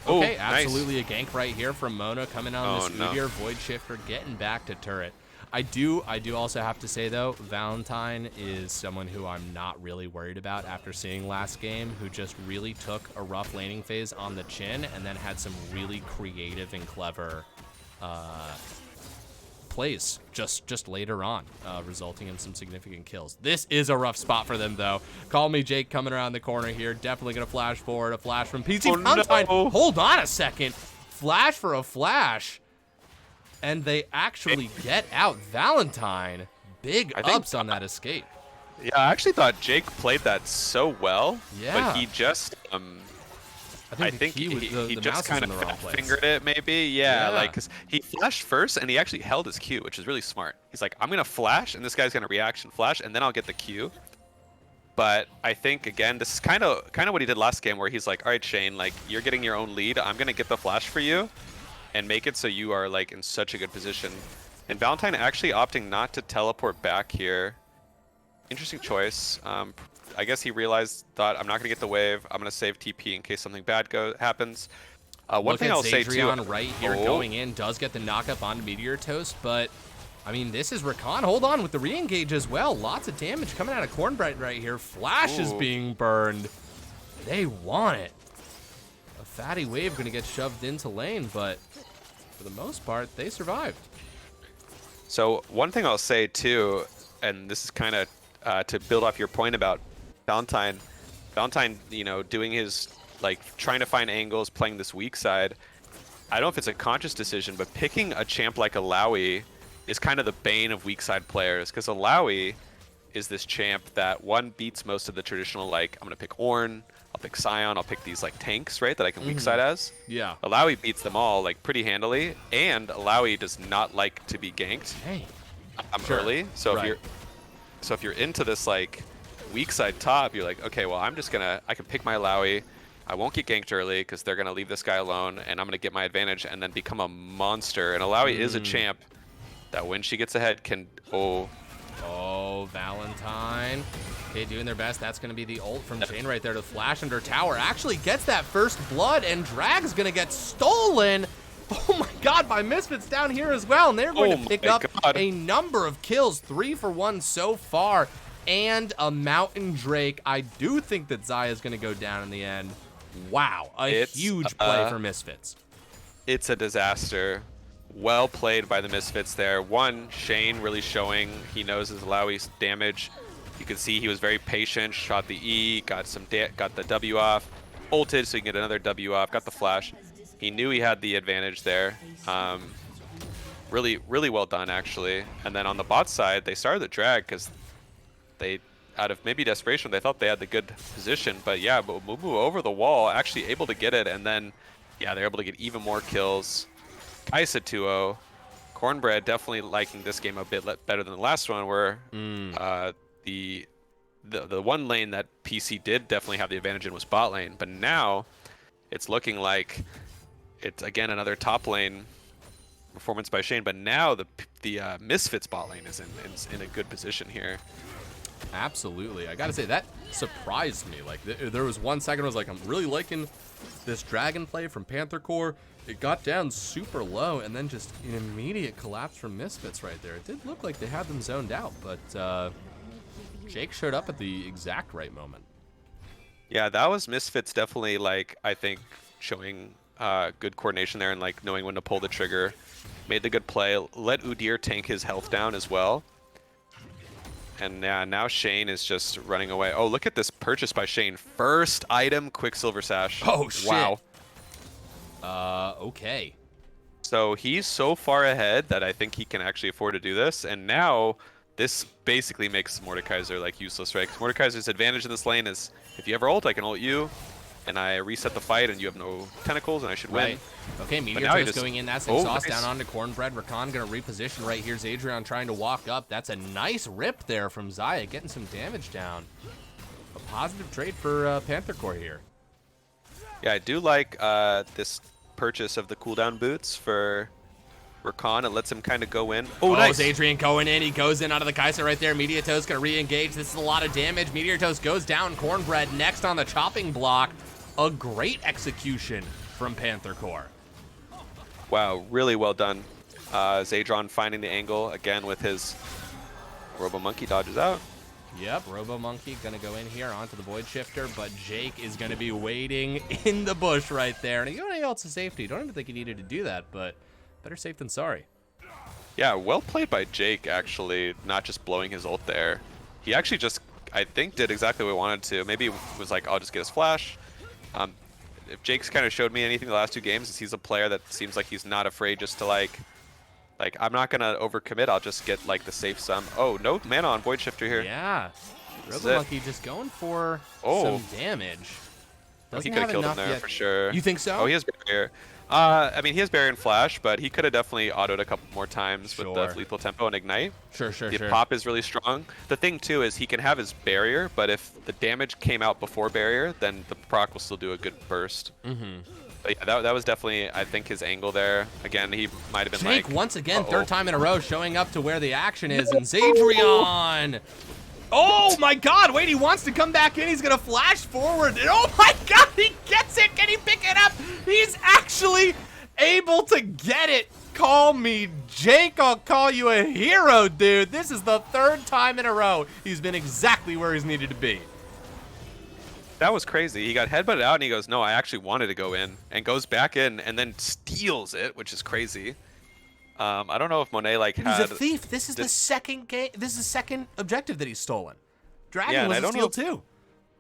Okay, absolutely nice. A gank right here from Mona coming on this Meteor. Void Shifter getting back to turret. I do also have to say, though, Valentine is someone who I'm not really worried about after seeing last game, who just really took a rough laning phase on the chin and then had some really creative and clever plays just later on, resulting in some significant kills. This is a rough spot for them, though. Call me Jake coming around the corner here. Definitely going to flash forward. A flash from PC Valentine. No. Hold on a second. Flash for a flash. And they actually get out Valentine. Big ups on that escape. Yeah, I actually thought Jake played that so well. Yeah. But he just I think he just kind of fingered it, maybe. Yeah, like, because he flashed first, and he actually held his Q, which is really smart. He's like, I'm going to flash, and this guy's going to reaction flash, and then I'll get the Q. But I think, again, this is kind of what he did last game, where he's like, all right, Shane, like, you're getting your own lead. I'm going to get the flash for you and make it so you are, like, in such a good position. And Valentine actually opting not to teleport back here. Interesting choice. I guess he thought, I'm not going to get the wave. I'm going to save TP in case something bad happens. One thing I'll say too. Right here going in does get the knockup on Meteor Toast, but I mean, this is Rakan. Hold on with the re-engage as well. Lots of damage coming out of Cornbread right here. Flash is being burned. They want it. A fatty wave going to get shoved into lane, but for the most part, they survived. So one thing I'll say too, and this is kind of to build off your point about Valentine, you know, doing his, like, trying to find angles, playing this weak side. I don't know if it's a conscious decision, but picking a champ like Alawi is kind of the bane of weak side players, because Alawi is this champ that, one, beats most of the traditional, like, I'm going to pick Ornn, I'll pick Sion, I'll pick these, like, tanks, right, that I can weak side as. Yeah. Alawi beats them all, like, pretty handily, and Alawi does not like to be ganked early. So if you're into this, like, weak side top, you're like, okay, well, I can pick my Alawi, I won't get ganked early because they're going to leave this guy alone, and I'm going to get my advantage and then become a monster. And Alawi is a champ that when she gets ahead can, Oh, Valentine. Okay, doing their best. That's going to be the ult from Shane right there to flash under tower. Actually gets that first blood, and Drag's going to get stolen. Oh my god, by Misfits down here as well. And they're going to pick up a number of kills. 3 for 1 so far. And a Mountain Drake. I do think that Xayah is going to go down in the end. Wow, a huge play for Misfits. It's a disaster. Well played by the Misfits there. One, Shane really showing he knows his Alawi's damage. You can see he was very patient, shot the E, got the W off, ulted so he can get another W off, got the flash. He knew he had the advantage there. Really, really well done, actually. And then on the bot side, they started the drag because they, out of maybe desperation, they thought they had the good position. But yeah, Mumu over the wall, actually able to get it. And then, yeah, they're able to get even more kills. Kaisa 2-0. Cornbread definitely liking this game a bit better than the last one, where the one lane that PC did definitely have the advantage in was bot lane. But now it's looking like it's, again, another top lane performance by Shane. But now the Misfits bot lane is in a good position here. Absolutely. I gotta say, that surprised me. Like, there was 1 second I was like, I'm really liking this dragon play from Panther Corp. It got down super low, and then just an immediate collapse from Misfits right there. It did look like they had them zoned out, but Jake showed up at the exact right moment. Yeah, that was Misfits definitely, like, I think, showing good coordination there and, like, knowing when to pull the trigger. Made the good play. Let Udyr tank his health down as well. And now Shane is just running away. Oh, look at this purchase by Shane. First item, Quicksilver Sash. Oh, shit. Wow. Okay. So he's so far ahead that I think he can actually afford to do this. And now this basically makes Mordekaiser, like, useless, right? Because Mordekaiser's advantage in this lane is, if you ever ult, I can ult you, and I reset the fight, and you have no tentacles, and I should win. Okay, Meteor Toast going in. That's exhaust down onto Cornbread. Rakan going to reposition right here. Adrian trying to walk up. That's a nice rip there from Xayah, getting some damage down. A positive trade for Panther Corp here. Yeah, I do like this purchase of the cooldown boots for Rakan. It lets him kind of go in. Oh, nice. Adrian going in. He goes in out of the Kai'Sa right there. Meteor Toast going to re-engage. This is a lot of damage. Meteor Toast goes down. Cornbread next on the chopping block. A great execution from Panther Corp. Wow, really well done. Zadron finding the angle again with his Robo Monkey dodges out. Yep, Robo Monkey gonna go in here onto the Void Shifter, but Jake is gonna be waiting in the bush right there. And he got any else to safety. Don't even think he needed to do that, but better safe than sorry. Yeah, well played by Jake, actually, not just blowing his ult there. He actually just, I think, did exactly what he wanted to. Maybe he was like, I'll just get his flash. If Jake's kind of showed me anything the last 2 games, is he's a player that seems like he's not afraid just to, like I'm not going to overcommit. I'll just get, like, the safe sum. Oh, no mana on Void Shifter here. Yeah. Monkey just going for some damage. He could have killed him there yet. for sure. You think so? Oh, he has barrier. I mean, he has barrier and flash, but he could have definitely autoed a couple more times with the lethal tempo and ignite. Sure. The pop is really strong. The thing too is he can have his barrier, but if the damage came out before barrier, then the proc will still do a good burst. But yeah, that was definitely, I think, his angle there. Again, he might have been Jake, once again, third time in a row, showing up to where the action is, and Zadrian. Oh my God, wait, he wants to come back in. He's gonna flash forward. And oh my God, he gets it. Can he pick it up? He's actually able to get it. Call me Jake, I'll call you a hero, dude. This is the third time in a row he's been exactly where he's needed to be. That was crazy. He got headbutted out and he goes, no, I actually wanted to go in, and goes back in and then steals it, which is crazy. I don't know if Monet He's a thief. This is the second game. This is the second objective that he's stolen. Dragon was a steal too.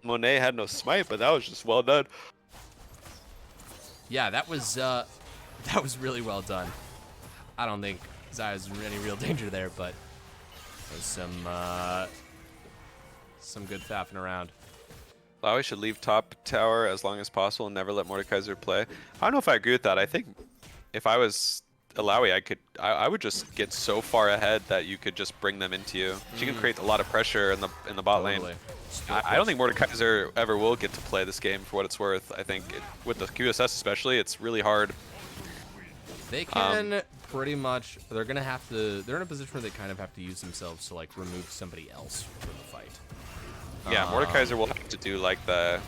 Monet had no smite, but that was just well done. Yeah, that was really well done. I don't think Zaya's in any real danger there, but there's some good faffing around. Lowy should leave top tower as long as possible and never let Mordekaiser play. I don't know if I agree with that. I think if I was Alawi, I would just get so far ahead that you could just bring them into you. You can create a lot of pressure in the bot lane. I don't think Mordekaiser ever will get to play this game for what it's worth. I think with the QSS especially, it's really hard. They can pretty much, they're in a position where they kind of have to use themselves to like remove somebody else from the fight. Yeah, Mordekaiser will have to do like the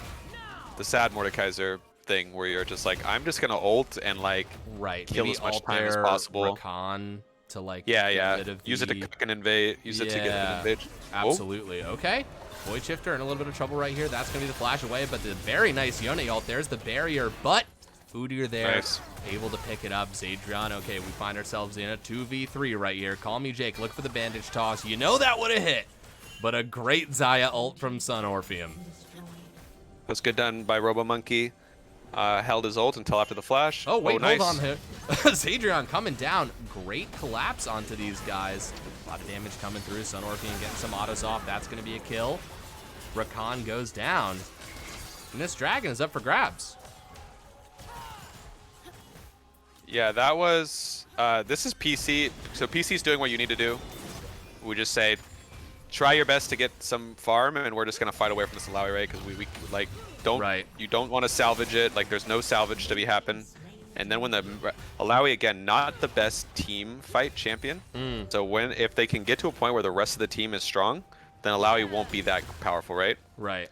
sad Mordekaiser thing where you're just like, I'm just gonna ult and like kill as much time as possible. Rakan to like use it to cook and invade. Use it to get an invade. Absolutely. Okay. Void Shifter in a little bit of trouble right here. That's gonna be the flash away, but the very nice Yone ult. There's the barrier, but Udyr there, able to pick it up. Zadrian, okay, we find ourselves in a 2v3 right here. Call me Jake, look for the bandage toss. You know that would have hit, but a great Xayah ult from Sun Orpheum. Was good done by RoboMonkey. Held his ult until after the flash. Oh, wait, hold on here. Zadrian coming down. Great collapse onto these guys. A lot of damage coming through. Sun Orpheum getting some autos off. That's going to be a kill. Rakan goes down. And this dragon is up for grabs. Yeah, that was... this is PC. So PC's doing what you need to do. We just say, try your best to get some farm, and we're just going to fight away from this Alawi, right? Because we like... You don't want to salvage it. Like, there's no salvage to be happen. And then when the Alawi, again, not the best team fight champion. So if they can get to a point where the rest of the team is strong, then Alawi won't be that powerful, right? Right.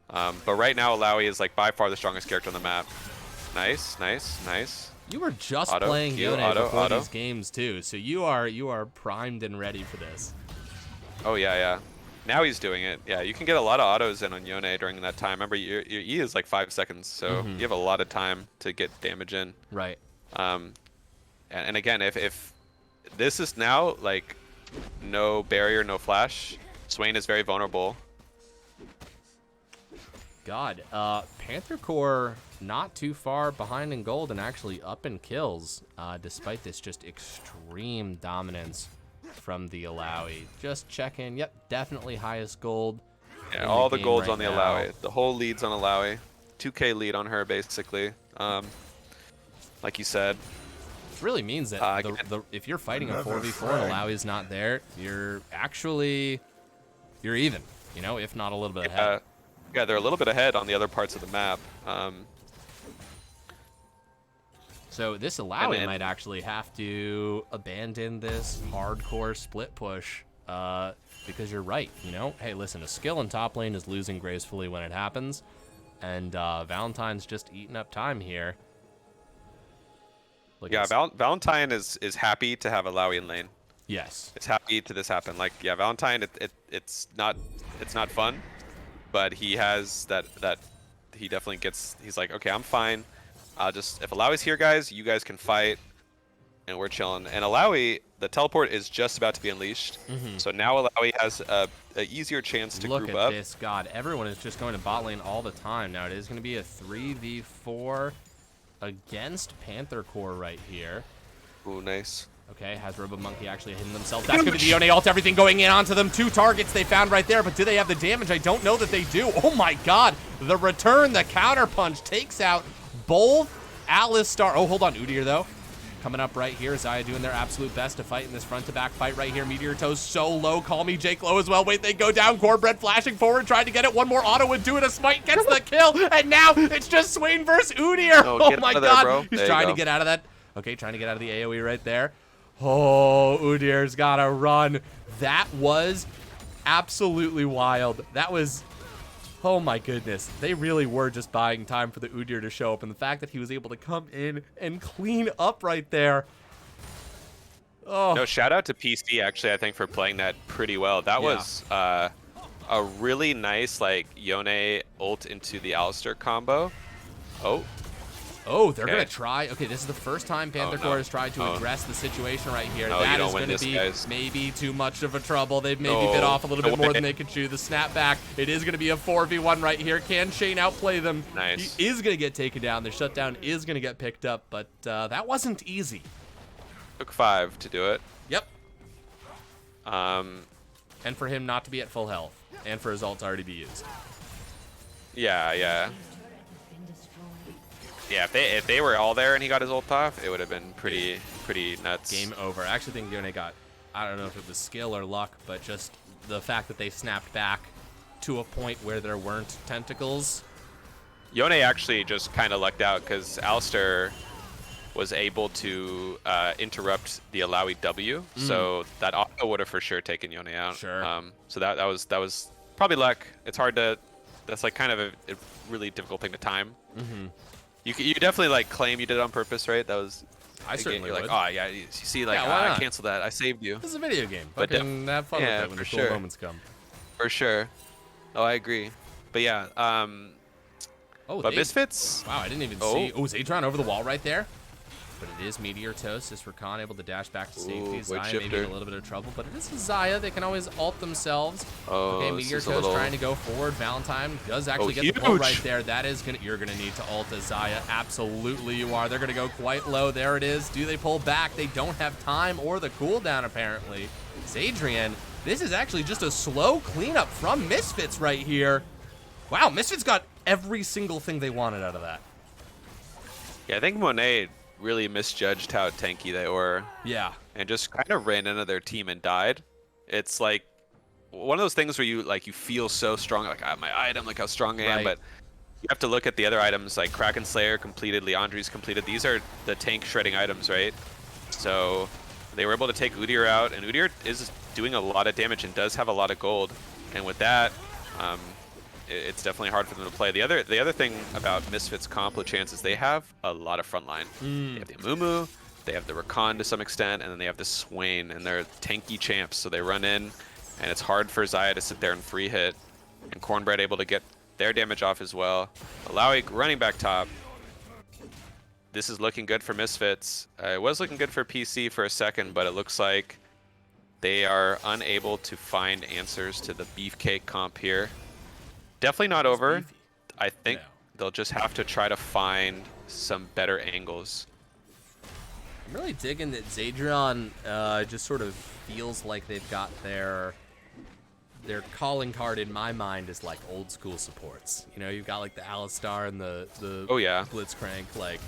But right now, Alawi is like by far the strongest character on the map. Nice. You were just playing Yone before these games too, so you are primed and ready for this. Oh yeah. Now he's doing it. Yeah, you can get a lot of autos in on Yone during that time. Remember, your E is like 5 seconds, so you have a lot of time to get damage in. Right. And again, if this is now like no barrier, no flash, Swain is very vulnerable. God, Panther Corp not too far behind in gold and actually up in kills, despite this just extreme dominance from the Alawi. Just checking. Yep, definitely highest gold. Yeah, all the gold's on the Alawi. The whole lead's on Alawi. 2K lead on her, basically. Like you said. It really means that if you're fighting a 4v4 and Alawi's not there, you're even, you know, if not a little bit ahead. Yeah, they're a little bit ahead on the other parts of the map. So this Alawi might actually have to abandon this hardcore split push because you're right, you know? Hey, listen, a skill in top lane is losing gracefully when it happens, and Valentine's just eating up time here. Yeah, Valentine is happy to have Alawi in lane. Yes. It's happy to this happen. Like, yeah, Valentine, it's not fun, but he has that he definitely gets, he's like, okay, I'm fine. If Alawi's here, guys, you guys can fight, and we're chilling. And Alawi, the teleport is just about to be unleashed. So now Alawi has an easier chance to group up. Look at this, God. Everyone is just going to bot lane all the time. Now it is going to be a 3v4 against Panther Corp right here. Ooh, nice. Okay, has Robo-Monkey actually hidden themselves? That's going to be the Yone ult, everything going in onto them. 2 targets they found right there, but do they have the damage? I don't know that they do. Oh my god, the return, the counter punch takes out both Alistar. Oh, hold on, Udyr though. Coming up right here, Xayah doing their absolute best to fight in this front-to-back fight right here. Meteor Toes so low, call me Jake low as well. Wait, they go down. Corp flashing forward, trying to get it. One more auto would do it. A smite gets the kill, and now it's just Swain versus Udyr. Oh my god, there, he's trying to get out of that. Okay, trying to get out of the AoE right there. Oh, Udyr's gotta run. That was absolutely wild. That was, oh my goodness. They really were just buying time for the Udyr to show up, and the fact that he was able to come in and clean up right there. Oh. No, shout out to PC actually, I think, for playing that pretty well. That was a really nice like Yone ult into the Alistar combo. Oh, they're going to try. Okay, this is the first time Panther Corp has tried to address the situation right here. That is going to be maybe too much of a trouble. They've maybe bit off a little bit more than they could chew. The snapback, it is going to be a 4v1 right here. Can Shane outplay them? Nice. He is going to get taken down. The shutdown is going to get picked up, but that wasn't easy. Took 5 to do it. Yep. And for him not to be at full health, and for his ult to already be used. Yeah. Yeah, if they were all there and he got his ult off, it would have been pretty nuts. Game over. I actually think Yone got, I don't know if it was skill or luck, but just the fact that they snapped back to a point where there weren't tentacles. Yone actually just kind of lucked out because Alistar was able to interrupt the Alawi W, so that auto would have for sure taken Yone out. Sure. So that was probably luck. It's hard to, that's like kind of a really difficult thing to time. You definitely like claim you did it on purpose, right? That was. I certainly would. Like, oh yeah, you see, like I canceled that. I saved you. This is a video game. But have fun with it when the cool moments come. For sure. Oh, I agree. But yeah. But Misfits. Wow, I didn't even see. Oh, Zadron over the wall right there. But it is Meteor Toast. This for Khan able to dash back to safety. Xayah maybe in a little bit of trouble, but it is Xayah. They can always ult themselves. Okay, Meteor Toast trying to go forward. Valentine does actually get the pull right there. That is gonna, you're gonna need to ult as Xayah. Absolutely you are. They're gonna go quite low. There it is. Do they pull back? They don't have time or the cooldown apparently. Zadrian, this is actually just a slow cleanup from Misfits right here. Wow, Misfits got every single thing they wanted out of that. Yeah, I think Monet really misjudged how tanky they were. Yeah. And just kind of ran into their team and died. It's like one of those things where you feel so strong, like I have my item, like how strong I am, but you have to look at the other items like Kraken Slayer completed, Leandri's completed. These are the tank shredding items, right? So they were able to take Udyr out, and Udyr is doing a lot of damage and does have a lot of gold. And with that, it's definitely hard for them to play. The other thing about Misfits comp Luchance is they have a lot of frontline. They have the Amumu, they have the Rakan to some extent, and then they have the Swain, and they're tanky champs, so they run in, and it's hard for Xayah to sit there and free hit. And Cornbread able to get their damage off as well. Alawi running back top. This is looking good for Misfits. It was looking good for PC for a second, but it looks like they are unable to find answers to the Beefcake comp here. Definitely not over. I think they'll just have to try to find some better angles. I'm really digging that Zadron just sort of feels like they've got their calling card in my mind is like old school supports. You know, you've got like the Alistar and the Blitzcrank, like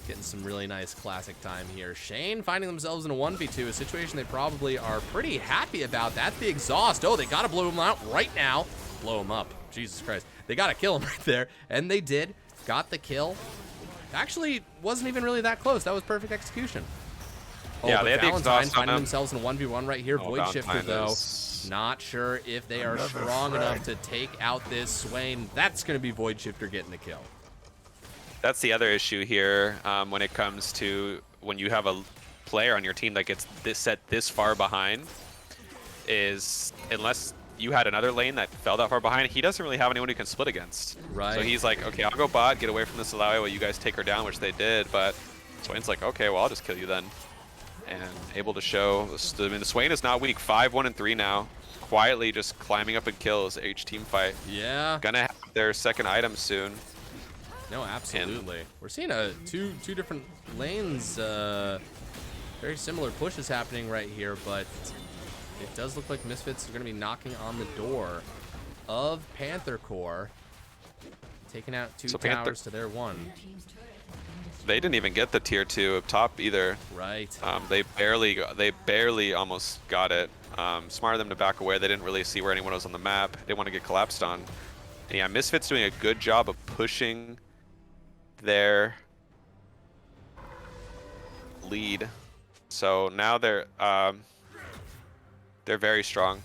getting some really nice classic time here. Shane finding themselves in a 1v2, a situation they probably are pretty happy about. That's the exhaust. Oh, they gotta blow him out right now. Blow him up. Jesus Christ. They gotta kill him right there. And they did. Got the kill. Actually, wasn't even really that close. That was perfect execution. Oh, yeah, they had Valentine the exhaust finding themselves in a 1v1 right here. Void Shifter, though. Is... Not sure if they are strong enough to take out this Swain. That's going to be Void Shifter getting the kill. That's the other issue here when it comes to when you have a player on your team that gets set this far behind, is unless you had another lane that fell that far behind, he doesn't really have anyone he can split against. Right. So he's like, okay, I'll go bot, get away from this Alawi while you guys take her down, which they did, but Swain's like, okay, well, I'll just kill you then. And able to show, I mean, the Swain is not weak, 5-1 and 3 now. Quietly just climbing up in kills, H team fight. Yeah. Gonna have their second item soon. No, absolutely. We're seeing two different lanes Very similar pushes happening right here, but it does look like Misfits are going to be knocking on the door of Panther Corp, taking out 2 towers to their 1. They didn't even get the tier 2 up top either. Right. They barely almost got it. Smart of them to back away. They didn't really see where anyone was on the map. They didn't want to get collapsed on. And yeah, Misfits doing a good job of pushing their lead. So now they're very strong.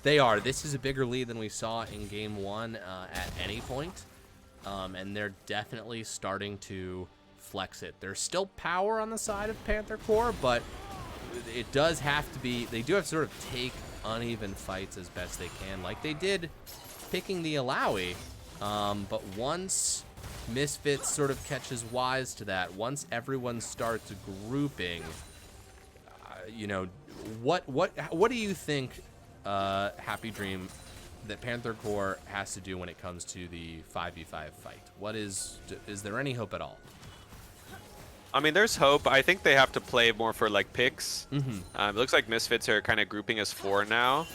They are. This is a bigger lead than we saw in game 1 at any point. And they're definitely starting to flex it. There's still power on the side of Panther Corp, but it does have to be, they do have to sort of take uneven fights as best they can, like they did picking the Alawi. But once Misfits sort of catches wise to that, once everyone starts grouping, you know, what do you think, Happy Dream, that Panther Corp has to do when it comes to the 5v5 fight? Is there any hope at all? I mean, there's hope. I think they have to play more for like picks. It looks like Misfits are kind of grouping as 4 now,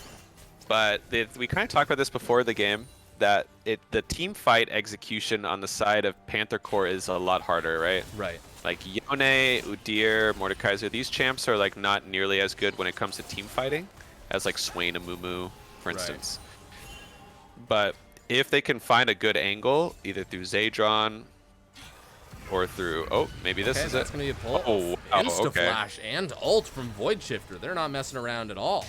but we kind of talked about this before the game, that the team fight execution on the side of Panther Corp is a lot harder, right? Right. Like Yone, Udyr, Mordekaiser, these champs are like not nearly as good when it comes to team fighting as like Swain and Mumu, for instance. But if they can find a good angle, either through Zadron or through, oh, maybe this is that's it. Gonna be a pull. Oh, wow, Insta-flash and ult from Void Shifter. They're not messing around at all.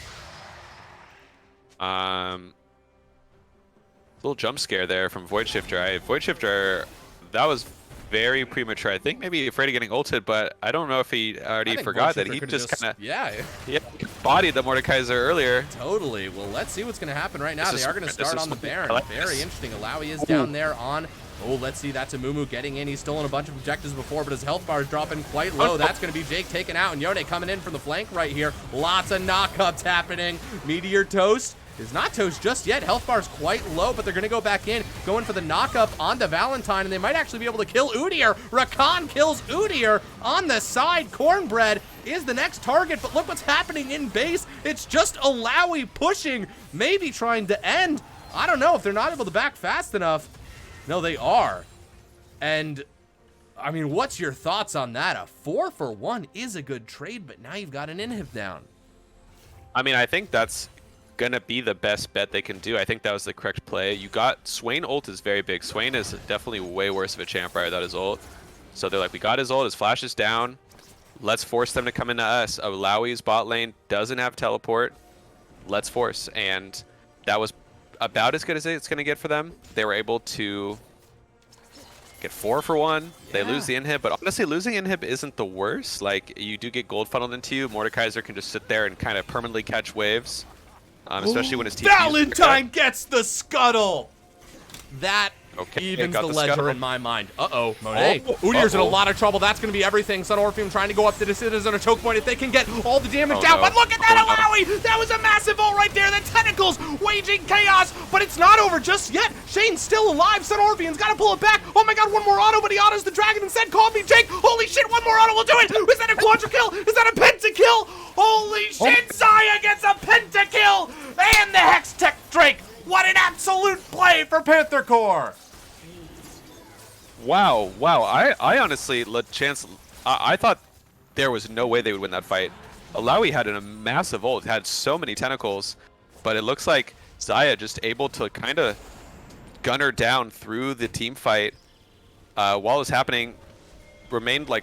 Little jump scare there from Void Shifter. Void Shifter, that was very premature. I think maybe afraid of getting ulted, but I don't know if he already forgot that he just kind of bodied the Mordekaiser earlier. Totally. Well, let's see what's going to happen right now. They are going to start on the Baron. Very interesting. Alawi is down there on... Oh, let's see. That's a Mumu getting in. He's stolen a bunch of objectives before, but his health bar is dropping quite low. That's going to be Jake taken out, and Yone coming in from the flank right here. Lots of knockups happening. Meteor Toast is not toast just yet. Health bar is quite low, but they're going to go back in, going for the knockup onto Valentine, and they might actually be able to kill Udyr. Rakan kills Udyr on the side. Cornbread is the next target, but look what's happening in base. It's just Alawi pushing, maybe trying to end. I don't know if they're not able to back fast enough. No, they are. And, I mean, what's your thoughts on that? A 4-for-1 is a good trade, but now you've got an inhib down. I mean, I think that's gonna be the best bet they can do. I think that was the correct play. You got Swain ult is very big. Swain is definitely way worse of a champ right without his ult. So they're like, we got his ult, his flash is down. Let's force them to come into us. Alawi's bot lane doesn't have teleport. Let's force. And that was about as good as it's gonna get for them. They were able to get 4-for-1. They lose the inhib, but honestly, losing inhib isn't the worst. Like, you do get gold funneled into you. Mordekaiser can just sit there and kind of permanently catch waves. Especially when his team Valentine gets the scuttle. That evens the ledger in my mind. Monet. Udyr's in a lot of trouble. That's going to be everything. Sun Orpheum trying to go up to the Citizen or choke point if they can get all the damage down. But look at that Alawi! That was a massive ult right there. The tentacles waging chaos, but it's not over just yet. Shane's still alive. Sun Orpheum's got to pull it back. Oh my god, one more auto, but he autos the dragon instead. Call me Jake. Holy shit, one more auto will do it. Is that a quadra kill? Is that a pentakill? Holy shit, Zaya gets a pentakill! And the Hex Tech Drake. What an absolute play for Panther Corp! Wow. I honestly, I thought there was no way they would win that fight. Alawi had a massive ult, had so many tentacles, but it looks like Zaya just able to kind of gun her down through the team fight while it was happening, remained like